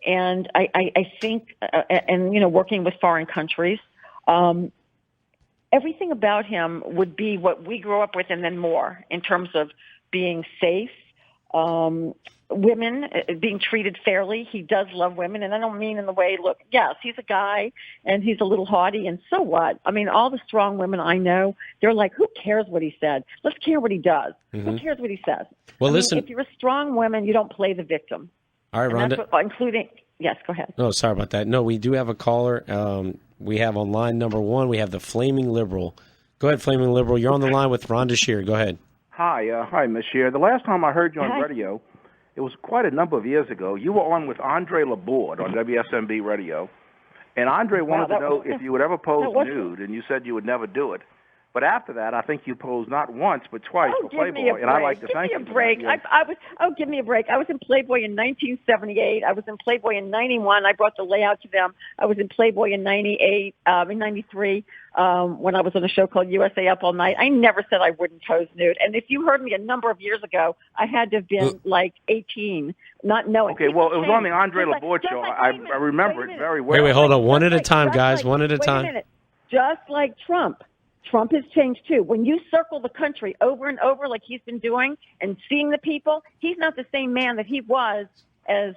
And I think, and, you know, working with foreign countries, everything about him would be what we grew up with, and then more, in terms of being safe, women being treated fairly. He does love women, and I don't mean in the way, look, yes, he's a guy, and he's a little haughty, and so what? I mean, all the strong women I know, they're like, who cares what he said? Let's care what he does. Who cares what he says? Well, I listen. mean, if you're a strong woman, you don't play the victim. All right, And Rhonda. that's what, including, yes, go ahead. No, sorry about that. No, we do have a caller. We have on line number 1, we have the Flaming Liberal. Go ahead, Flaming Liberal. You're on the line with Rhonda Shear. Go ahead. Hi, Ms. Shear. The last time I heard you on radio, it was quite a number of years ago. You were on with Andre Laborde on WSMB Radio, and Andre wanted to know if you would ever pose nude, and you said you would never do it. But after that, I think you posed not once but twice for Playboy, and I'd like to thank you. Give me a break. Give me a break. I was in Playboy in 1978. I was in Playboy in 91. I brought the layout to them. I was in Playboy in 98, in 93, when I was on a show called USA Up All Night. I never said I wouldn't pose nude. And if you heard me a number of years ago, I had to have been like 18, not knowing. Okay, well, it was on the Andre Laborde show. I remember it very well. Wait, hold on. One at a time, guys. One at a time. Wait a minute. Just like Trump. Trump has changed too. When you circle the country over and over like he's been doing and seeing the people, he's not the same man that he was as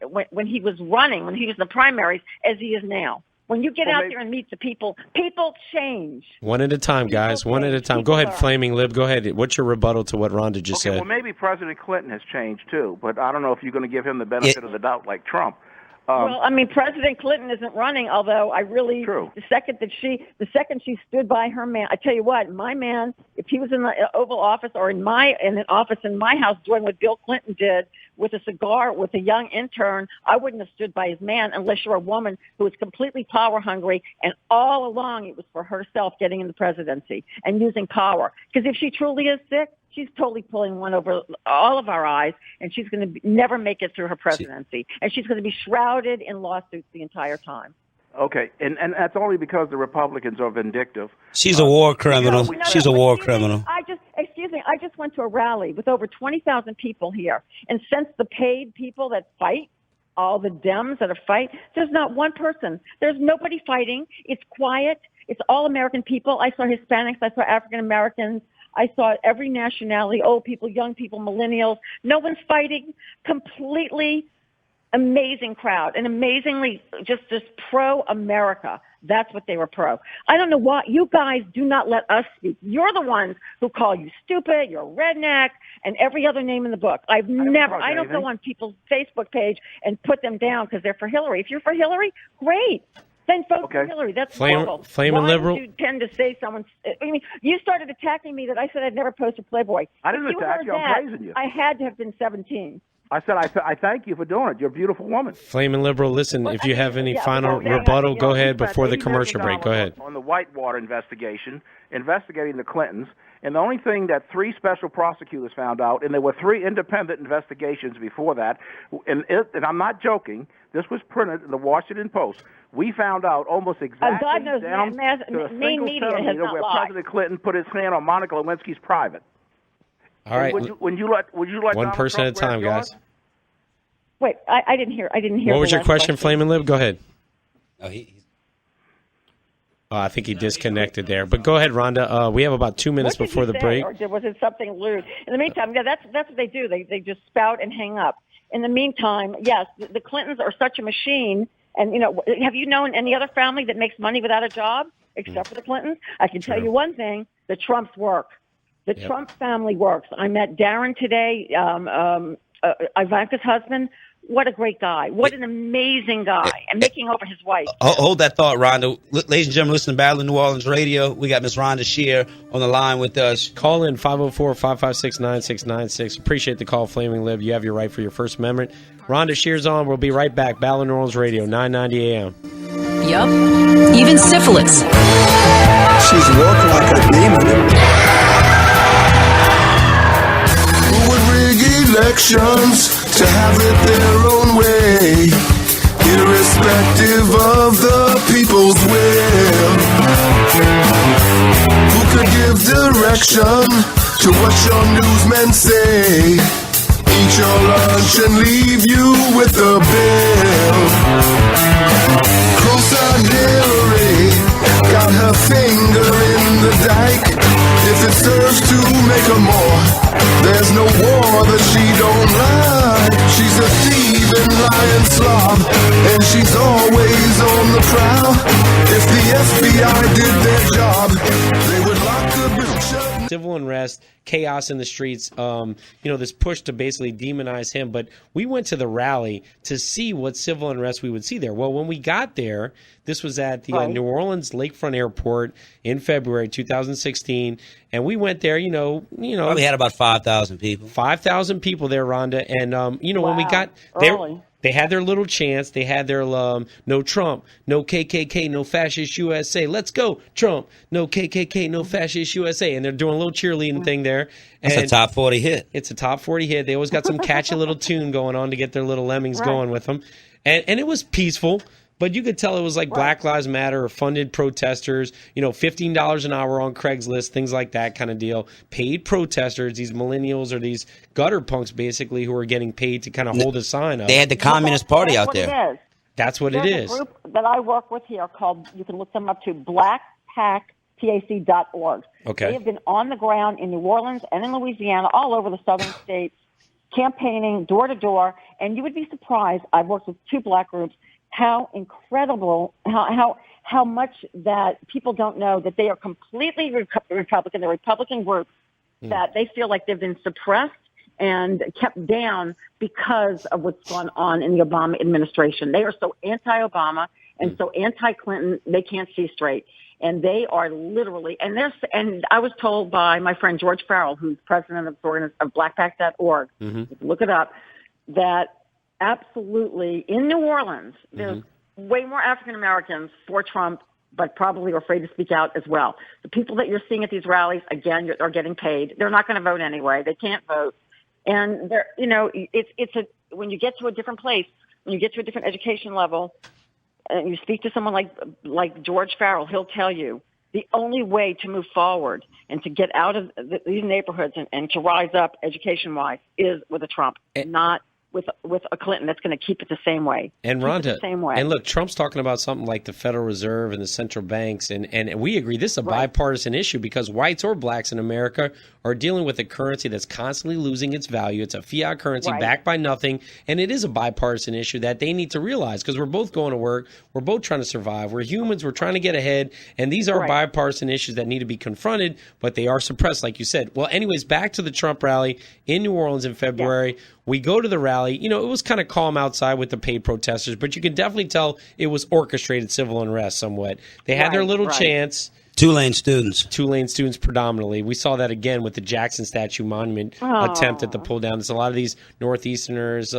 when he was running, when he was in the primaries, as he is now. When you get out there and meet the people, people change. One at a time, guys. One at a time. Go ahead, Flaming Lib. Go ahead. What's your rebuttal to what Rhonda just said? Well, maybe President Clinton has changed too, but I don't know if you're going to give him the benefit of the doubt like Trump. Well, I mean, President Clinton isn't running, although I really, the second she stood by her man, I tell you what, my man, if he was in the Oval Office or in an office in my house doing what Bill Clinton did with a cigar with a young intern, I wouldn't have stood by his man unless you're a woman who is completely power hungry, and all along it was for herself getting in the presidency and using power. Because if she truly is sick, she's totally pulling one over all of our eyes, and she's going to never make it through her presidency. And she's going to be shrouded in lawsuits the entire time. Okay, and that's only because the Republicans are vindictive. She's a war criminal. She's a war criminal. Excuse me, I just went to a rally with over 20,000 people here, and since the paid people that fight, all the Dems that are fight, there's not one person. There's nobody fighting. It's quiet. It's all American people. I saw Hispanics. I saw African Americans. I saw every nationality, old people, young people, millennials. No one's fighting. Completely amazing crowd, and amazingly just pro-America. That's what they were pro. I don't know why you guys do not let us speak. You're the ones who call you stupid, you're redneck, and every other name in the book. I don't go on people's Facebook page and put them down because they're for Hillary. If you're for Hillary, great. Then vote for Hillary. That's wonderful. Flaming liberal. Why would you tend to say someone's? I mean, you started attacking me that I said I'd never post a Playboy. I didn't attack you. I'm praising you. I had to have been 17. I said I thank you for doing it. You're a beautiful woman. Flaming Liberal, listen, if you have any final rebuttal, go ahead before the commercial break. Go ahead. On the Whitewater investigation, investigating the Clintons, and the only thing that 3 special prosecutors found out, and there were 3 independent investigations before that, and I'm not joking, this was printed in the Washington Post. We found out almost exactly God knows, down to a single centimeter where President Clinton put his hand on Monica Lewinsky's private. All right. Would you let one Donald person Trump at a time, guys? Wait, I didn't hear. What was your question, Flaming Lib? Go ahead. I think he disconnected there. But go ahead, Rhonda. We have about 2 minutes before the break. Or was it something lewd? In the meantime, yeah, that's what they do. They just spout and hang up. In the meantime, yes, the Clintons are such a machine. And, have you known any other family that makes money without a job except for the Clintons? I can tell you one thing, the Trumps work. The Trump family works. I met Darren today, Ivanka's husband. What a great guy. What an amazing guy. And making over his wife. Hold that thought, Rhonda. Ladies and gentlemen, listen to Battle of New Orleans Radio. We got Miss Rhonda Shear on the line with us. Call in 504-556-9696. Appreciate the call, Flaming Lib. You have your right for your First Amendment. Rhonda Shear's on. We'll be right back. Battle of New Orleans Radio, 990 AM. Yup. Even syphilis. She's worked like a demon. Who would rig elections to have it their own way, irrespective of the people's will? Who could give direction to what your newsmen say? Eat your lunch and leave you with a bill. Cross-eyed Hillary got her finger in the dike. If it serves to make her more, there's no war that she don't like. She's a thieving, lying slob, and she's always on the prowl. If the FBI did their job, they would lock the bitch up. Civil unrest, chaos in the streets, this push to basically demonize him. But we went to the rally to see what civil unrest we would see there. Well, when we got there, this was at the New Orleans Lakefront Airport in February 2016. And we went there, We had about 5,000 people. 5,000 people there, Rhonda. And, when we got there, they had their little chants. They had their no Trump, no KKK, no fascist USA. Let's go, Trump. No KKK, no fascist USA. And they're doing a little cheerleading thing there. It's a top 40 hit. It's a top 40 hit. They always got some catchy little tune going on to get their little lemmings going with them. And it was peaceful. But you could tell it was like Black Lives Matter or funded protesters, $15 an hour on Craigslist, things like that kind of deal. Paid protesters, these millennials or these gutter punks basically who are getting paid to kind of hold a sign up. They had the Communist Party out there. That's what it is. There's a group that I work with here called, you can look them up to blackpacpac.org. Okay. They have been on the ground in New Orleans and in Louisiana, all over the southern states, campaigning door to door. And you would be surprised. I've worked with 2 black groups. How incredible, how much that people don't know that they are completely Republican. They're a Republican group that they feel like they've been suppressed and kept down because of what's gone on in the Obama administration. They are so anti-Obama and so anti-Clinton, they can't see straight. And they are literally, and I was told by my friend George Farrell, who's president of blackpack.org, look it up, that absolutely, in New Orleans, there's way more African Americans for Trump, but probably are afraid to speak out as well. The people that you're seeing at these rallies, again, are getting paid. They're not going to vote anyway. They can't vote, and they're, when you get to a different place, when you get to a different education level, and you speak to someone like George Farrell, he'll tell you the only way to move forward and to get out of these neighborhoods and to rise up education-wise is with a Trump, not with a Clinton that's going to keep it the same way. And Rhonda, the same way. And look, Trump's talking about something like the Federal Reserve and the central banks, and we agree this is a bipartisan issue because whites or blacks in America are dealing with a currency that's constantly losing its value. It's a fiat currency backed by nothing, and it is a bipartisan issue that they need to realize because we're both going to work, we're both trying to survive, we're humans, we're trying to get ahead, and these are bipartisan issues that need to be confronted, but they are suppressed, like you said. Well, anyways, back to the Trump rally in New Orleans in February. Yeah. We go to the rally. It was kind of calm outside with the paid protesters, but you could definitely tell it was orchestrated civil unrest somewhat. They had their little chants. Tulane students. Tulane students predominantly. We saw that again with the Jackson Statue Monument attempt at the pull down. There's a lot of these Northeasterners,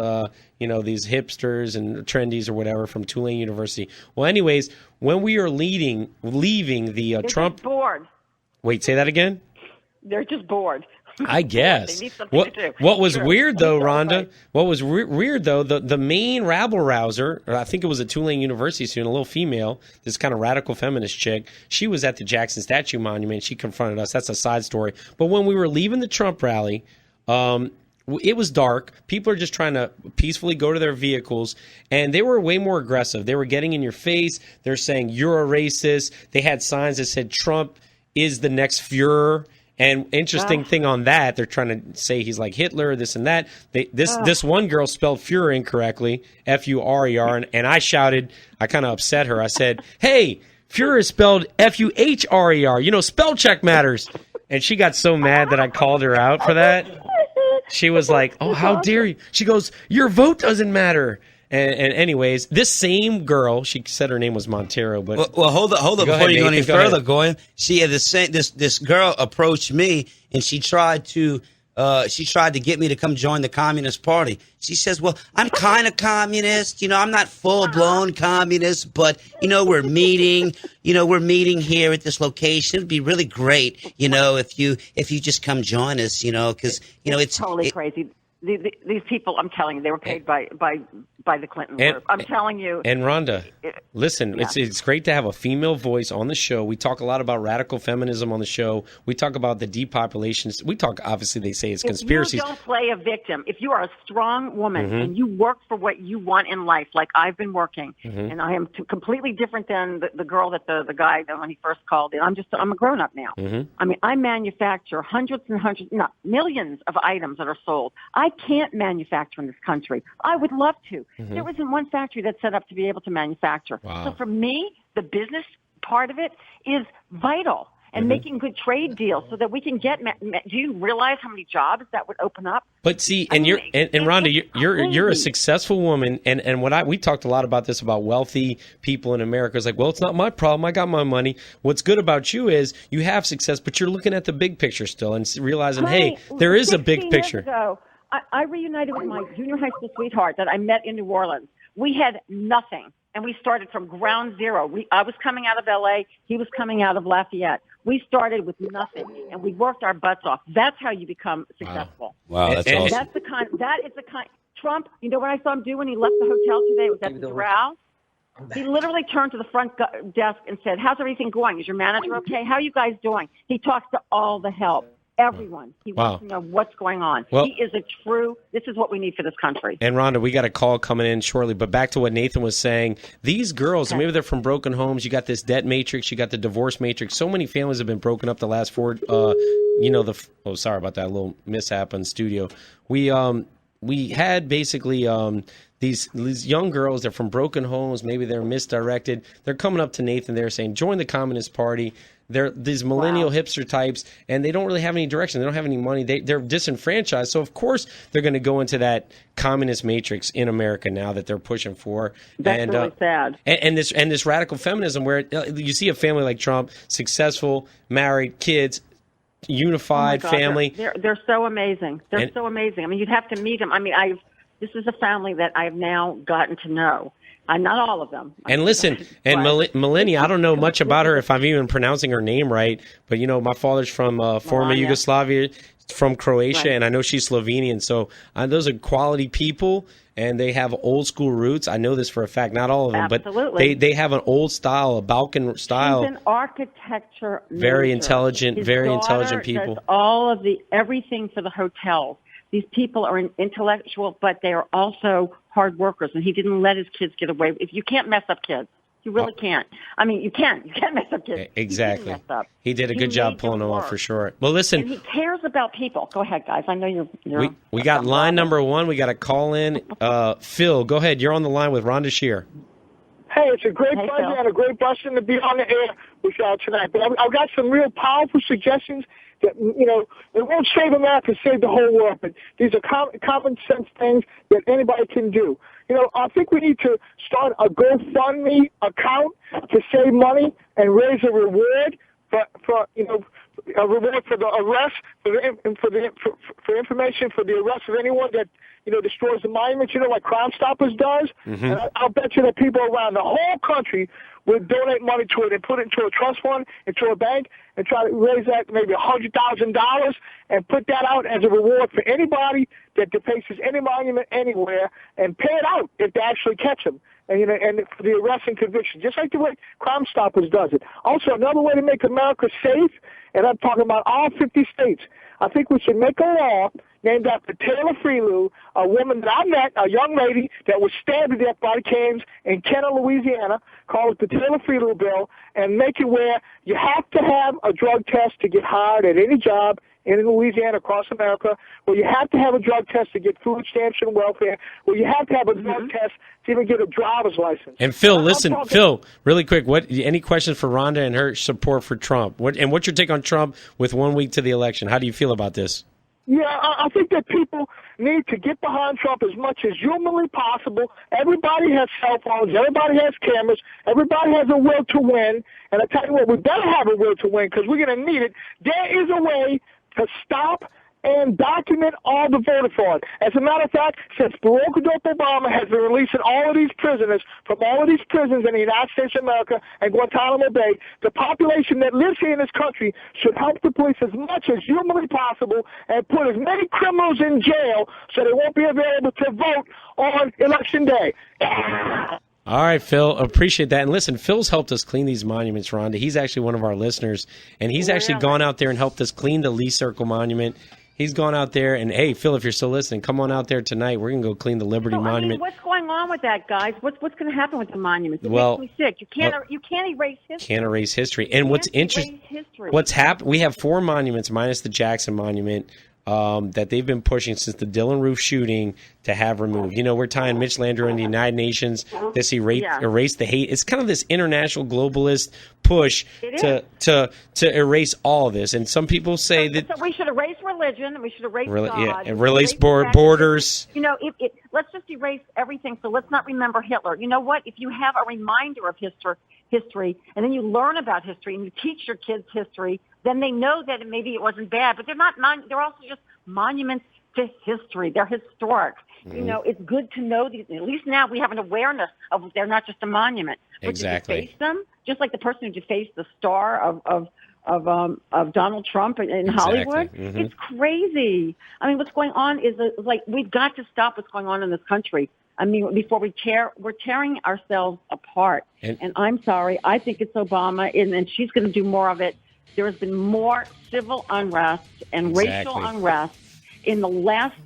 these hipsters and trendies or whatever from Tulane University. Well, anyways, when we are leaving the They're Trump. Just bored. Wait, say that again? They're just bored. I guess. They need something to do. What was weird, though, Rhonda, the main rabble-rouser, or I think it was a Tulane University student, a little female, this kind of radical feminist chick, she was at the Jackson Statue Monument. She confronted us. That's a side story. But when we were leaving the Trump rally, it was dark. People are just trying to peacefully go to their vehicles, and they were way more aggressive. They were getting in your face. They're saying, you're a racist. They had signs that said Trump is the next Fuhrer. And interesting thing on that, they're trying to say he's like Hitler, this and that. This one girl spelled Fuhrer incorrectly, F-U-R-E-R, and I shouted, I kind of upset her. I said, hey, Fuhrer is spelled F-U-H-R-E-R. Spell check matters. And she got so mad that I called her out for that. She was like, oh, how dare you? She goes, your vote doesn't matter. And anyways, this same girl, she said her name was Montero, but well, hold up, go before ahead, you go Nathan, any go further, ahead. Goyim. She had this girl approached me, and she tried to get me to come join the Communist Party. She says, well, I'm kind of communist, I'm not full blown communist, but we're meeting here at this location. It'd be really great, if you just come join us, because it's totally crazy. These people, I'm telling you, they were paid by the Clinton group. I'm telling you. And Rhonda, listen, it's great to have a female voice on the show. We talk a lot about radical feminism on the show. We talk about the depopulation. We talk, obviously, they say it's conspiracies. If you don't play a victim, if you are a strong woman and you work for what you want in life, like I've been working, and I am completely different than the girl that the guy that when he first called in. I'm a grown up now. I mean, I manufacture hundreds and hundreds, not millions of items that are sold. I can't manufacture in this country. I would love to. There isn't one factory that's set up to be able to manufacture. Wow. So for me, the business part of it is vital, and making good trade deals so that we can get. Do you realize how many jobs that would open up? But see, and Rhonda, you're a successful woman, and we talked a lot about this about wealthy people in America. It's like, well, it's not my problem. I got my money. What's good about you is you have success, but you're looking at the big picture still and realizing, hey, there is a big picture. Years ago, I reunited with my junior high school sweetheart that I met in New Orleans. We had nothing, and we started from ground zero. I was coming out of L.A., he was coming out of Lafayette. We started with nothing, and we worked our butts off. That's how you become successful. Wow, that's awesome. That is the kind. Trump, you know what I saw him do when he left the hotel today? It was at the Doral. He literally turned to the front desk and said, how's everything going? Is your manager okay? How are you guys doing? He talks to all the help. Everyone. He wants to know what's going on. Well, he is this is what we need for this country. And Rhonda, we got a call coming in shortly, but back to what Nathan was saying. These girls, maybe they're from broken homes. You got this debt matrix, you got the divorce matrix. So many families have been broken up the last sorry about that little mishap in studio. We had basically these young girls, they're from broken homes, maybe they're misdirected. They're coming up to Nathan, they're saying, join the Communist Party. They're these millennial hipster types, and they don't really have any direction. They don't have any money. They're disenfranchised. So, of course, they're going to go into that communist matrix in America now that they're pushing for. That's really sad. And this radical feminism where you see a family like Trump, successful, married, kids, unified family. They're so amazing. They're so amazing. I mean, you'd have to meet them. I mean, this is a family that I've now gotten to know. Not all of them. And listen, and Melania, I don't know much about her if I'm even pronouncing her name right, but my father's from former Yugoslavia, from Croatia, and I know she's Slovenian. So those are quality people, and they have old school roots. I know this for a fact. Not all of them, but they have an old style, a Balkan style. She's an architecture major. Very intelligent, His very daughter intelligent people. Does all of everything for the hotels. These people are intellectual, but they are also hard workers, and he didn't let his kids get away. If you can't mess up kids, you really can't. I mean, you can't mess up kids. Exactly. He, mess up. He did a good job pulling them off for sure. Well, listen. And he cares about people. Go ahead, guys. I know you're we got line number one. We got a call in. Phil, go ahead. You're on the line with Rhonda Shear. Hey, it's a great pleasure and a great blessing to be on the air with y'all tonight. But I've got some real powerful suggestions that, it won't save America, save the whole world. But these are common sense things that anybody can do. I think we need to start a GoFundMe account to save money and raise a reward for a reward for the arrest, for information for the arrest of anyone that destroys the monuments, like Crime Stoppers does. And I'll bet you that people around the whole country would donate money to it and put it into a trust fund, into a bank, and try to raise that maybe $100,000 and put that out as a reward for anybody that defaces any monument anywhere, and pay it out if they actually catch them. And for the arrest and conviction, just like the way Crime Stoppers does it. Also, another way to make America safe, and I'm talking about all 50 states, I think we should make a law named after Taylor Freelou, a woman that I met, a young lady that was stabbed to death by the Canes in Kenner, Louisiana, called it the Taylor Freelou bill, and make it where you have to have a drug test to get hired at any job in Louisiana, across America, where you have to have a drug test to get food stamps and welfare, where you have to have a drug test to even get a driver's license. And Phil, listen, Phil, really quick, any questions for Rhonda and her support for Trump? What's your take on Trump with 1 week to the election? How do you feel about this? Yeah, I think that people need to get behind Trump as much as humanly possible. Everybody has cell phones. Everybody has cameras. Everybody has a will to win. And I tell you what, we better have a will to win because we're going to need it. There is a way to stop and document all the voter fraud. As a matter of fact, since Barack Obama has been releasing all of these prisoners from all of these prisons in the United States of America and Guantanamo Bay, the population that lives here in this country should help the police as much as humanly possible and put as many criminals in jail so they won't be available to vote on Election Day. All right, Phil, appreciate that. And listen, Phil's helped us clean these monuments, Rhonda. He's actually one of our listeners, and he's actually gone out there and helped us clean the Lee Circle Monument. He's gone out there, and hey, Phil, if you're still listening, come on out there tonight. We're going to go clean the Liberty Monument. What's going on with that, guys? What's going to happen with the monuments? It Well, makes me sick. You can't erase history. Can't erase history. And what's interesting, what's happened? We have 4 monuments minus the Jackson Monument that they've been pushing since the Dylan Roof shooting to have removed. You know, we're tying Mitch Landrieu in the United Nations, this erase the hate. It's kind of this international globalist push to erase all of this. And some people say that so we should erase religion. We should erase God. Erase borders. You know, let's just erase everything. So let's not remember Hitler. You know what? If you have a reminder of history, and then you learn about history and you teach your kids history, then they know that maybe it wasn't bad, but they're not. They're also just monuments to history. They're historic. Mm-hmm. You know, it's good to know these. At least now we have an awareness of they're not just a monument. Exactly. To deface them, just like the person who defaced the star of Donald Trump in Hollywood. Mm-hmm. It's crazy. I mean, what's going on is like we've got to stop what's going on in this country. I mean, before we're tearing ourselves apart. And I'm sorry, I think it's Obama, and she's going to do more of it. There has been more civil unrest and racial unrest in the last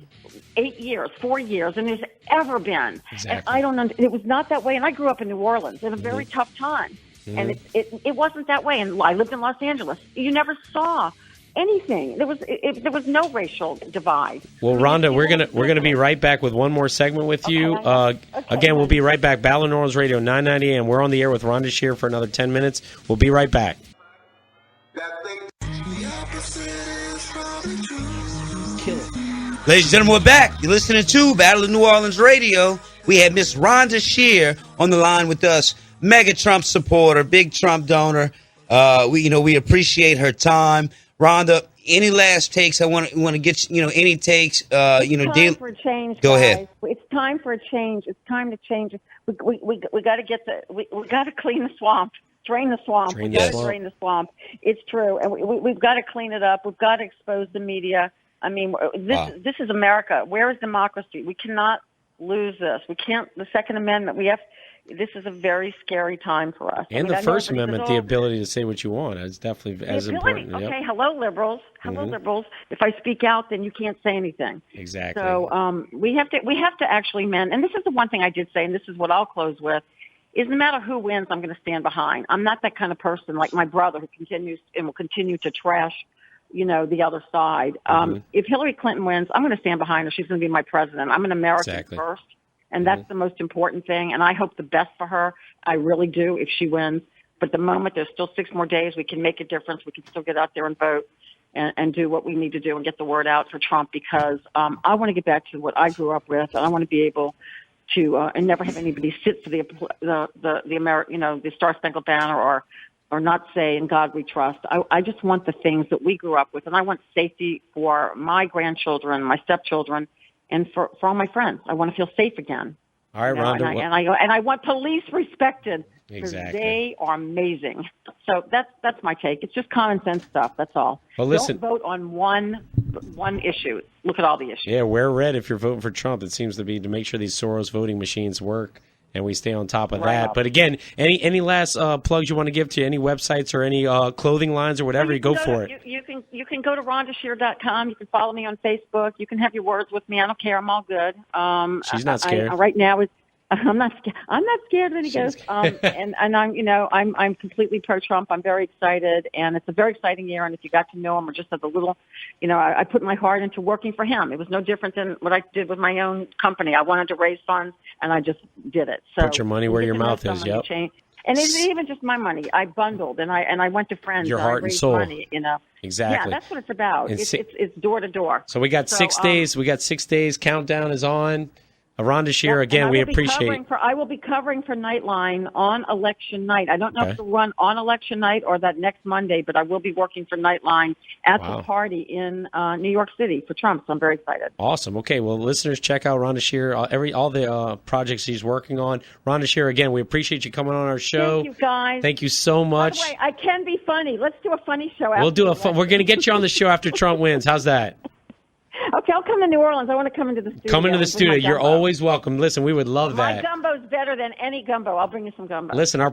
4 years, than there's ever been. And I don't know. It was not that way. And I grew up in New Orleans in a very tough time. Mm-hmm. And it wasn't that way. And I lived in Los Angeles. You never saw anything. There was no racial divide. Well, Rhonda, we're gonna be right back with one more segment with you. Again, we'll be right back. Battle of New Orleans Radio 990 AM. We're on the air with Rhonda Shear for another 10 minutes. We'll be right back. Ladies and gentlemen, we're back. You're listening to Battle of New Orleans Radio. We had Miss Rhonda Shear on the line with us, mega Trump supporter, big Trump donor. We appreciate her time. Rhonda, any last takes? I want to get any takes. It's time for a change. Go guys. ahead. It's time for a change. It's time to change. We got to we got to clean the swamp. Drain the swamp. Drain the swamp. It's true, and we've got to clean it up. We've got to expose the media. I mean, this is America. Where is democracy? We cannot lose this. We can't. The Second Amendment. This is a very scary time for us. And the First Amendment, the ability to say what you want, is definitely as important. Okay, yep. Hello, liberals. Hello, liberals. If I speak out, then you can't say anything. Exactly. So we have to actually mend. And this is the one thing I did say, and this is what I'll close with. Is no matter who wins, I'm going to stand behind. I'm not that kind of person like my brother who continues and will continue to trash, the other side. If Hillary Clinton wins, I'm going to stand behind her. She's going to be my president. I'm an American first, and that's the most important thing. And I hope the best for her. I really do if she wins. But the moment there's still 6 more days, we can make a difference. We can still get out there and vote and do what we need to do and get the word out for Trump because I want to get back to what I grew up with, and I want to be able to and never have anybody sit for the Star Spangled Banner or not say "In God We Trust." I just want the things that we grew up with, and I want safety for my grandchildren, my stepchildren, and for all my friends. I want to feel safe again. All right, Rhonda. And I want police respected. Exactly. They are amazing. So that's my take. It's just common sense stuff. That's all. Well, listen. Don't vote on one issue. Look at all the issues. Yeah, wear red if you're voting for Trump. It seems to be to make sure these Soros voting machines work and we stay on top of that. But again, any last plugs you want to give to any websites or any clothing lines or whatever? You go for it. You can go to RhondaShear.com. You can follow me on Facebook. You can have your words with me. I don't care. I'm all good. She's not scared. Right now, I'm not scared. I'm not scared of any ghosts. And I'm completely pro-Trump. I'm very excited, and it's a very exciting year. And if you got to know him or just as a little, I put my heart into working for him. It was no different than what I did with my own company. I wanted to raise funds, and I just did it. So put your money where your mouth is. Yep. And it's even just my money. I bundled, and I went to friends. Your heart and soul. Money, Exactly. Yeah, that's what it's about. It's door to door. So we got 6 days. We got 6 days. Countdown is on. Rhonda Shear, again, we appreciate. I will be covering for Nightline on election night. I don't know if it'll run on election night or that next Monday, but I will be working for Nightline at the party in New York City for Trump. So I'm very excited. Awesome. Okay, well, listeners, check out Rhonda Shear, all the projects she's working on. Rhonda Shear, again, we appreciate you coming on our show. Thank you, guys. Thank you so much. By the way, I can be funny. Let's do a funny show. We'll do we're going to get you on the show after Trump wins. How's that? Okay, I'll come to New Orleans. I want to come into the studio. Come into the studio. You're always welcome. Listen, we would love that. My gumbo's better than any gumbo. I'll bring you some gumbo. Listen, our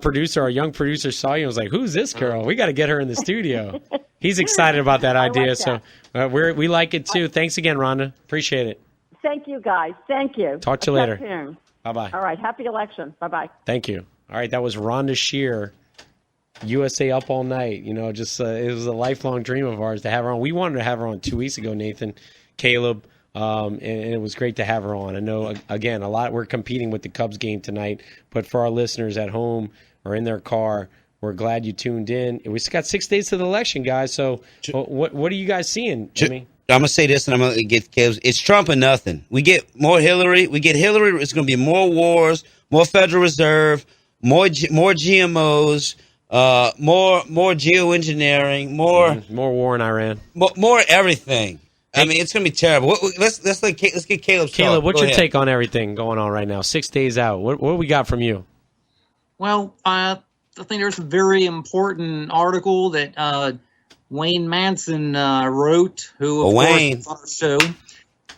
young producer saw you and was like, who's this girl? We got to get her in the studio. He's excited about that idea. Like that. So we like it too. Thanks again, Rhonda. Appreciate it. Thank you, guys. Thank you. Talk to you later. Soon. Bye-bye. All right. Happy election. Bye-bye. Thank you. All right. That was Rhonda Shear. USA Up All Night. It was a lifelong dream of ours to have her on. We wanted to have her on 2 weeks ago, Nathan, Caleb. And it was great to have her on. I know, again, we're competing with the Cubs game tonight, but for our listeners at home or in their car, we're glad you tuned in. We just got 6 days to the election, guys. So what are you guys seeing? I'm going to say this, and I'm going to get Caleb. It's Trump or nothing. We get more Hillary. We get Hillary. It's going to be more wars, more Federal Reserve, more GMOs, more geoengineering, more war in Iran, more everything. I mean, it's going to be terrible. Let's get Caleb. Caleb, what's your take on everything going on right now? 6 days out. What we got from you? Well, I think there's a very important article that Wayne Madsen wrote, who of course is on our show,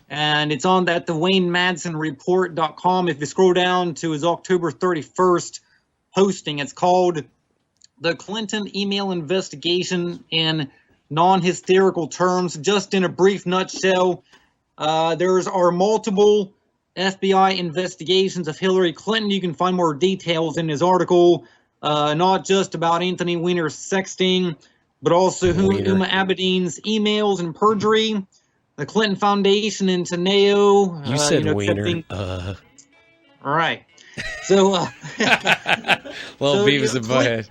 and it's on that the WayneMadsenReport.com. If you scroll down to his October 31st posting, it's called "The Clinton Email Investigation in Non-Hysterical Terms." Just in a brief nutshell, there are multiple FBI investigations of Hillary Clinton. You can find more details in his article, not just about Anthony Weiner's sexting, but also Huma Abedin's emails and perjury, the Clinton Foundation and Teneo. You said Weiner. All right. So, Beavis and Butthead.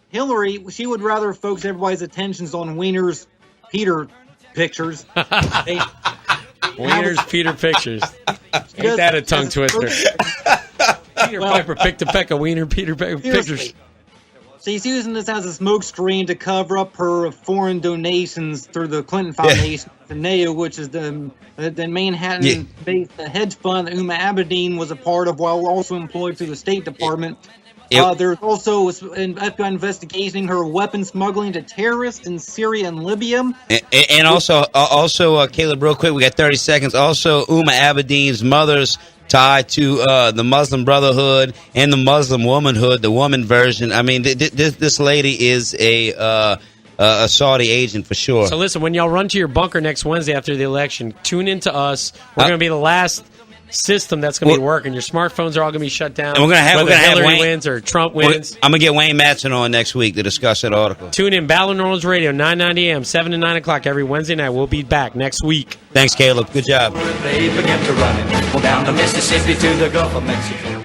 Hillary, she would rather focus everybody's attentions on Weiner's Peter pictures. Weiner's Peter pictures. Ain't that a tongue twister? Peter Piper picked a peck of Weiner Peter pictures. She's using this as a smokescreen to cover up her foreign donations through the Clinton Foundation, the NEO, which is the Manhattan-based hedge fund that Huma Abedin was a part of while also employed through the State Department. There's also an FBI investigating her weapon smuggling to terrorists in Syria and Libya. And also, Caleb, real quick, we got 30 seconds. Also, Huma Abedin's mother's tied to the Muslim Brotherhood and the Muslim Womanhood, the woman version. I mean, this lady is a Saudi agent for sure. So listen, when y'all run to your bunker next Wednesday after the election, tune into us. We're going to be the last system that's going to be working. Your smartphones are all going to be shut down. And we're going to have Hillary wins or Trump wins. I'm going to get Wayne Madsen on next week to discuss that article. Tune in, Battle of New Orleans Radio, 9:90 a.m., 7 to 9 o'clock every Wednesday night. We'll be back next week. Thanks, Caleb. Good job. They began to run it down the Mississippi to the Gulf of Mexico.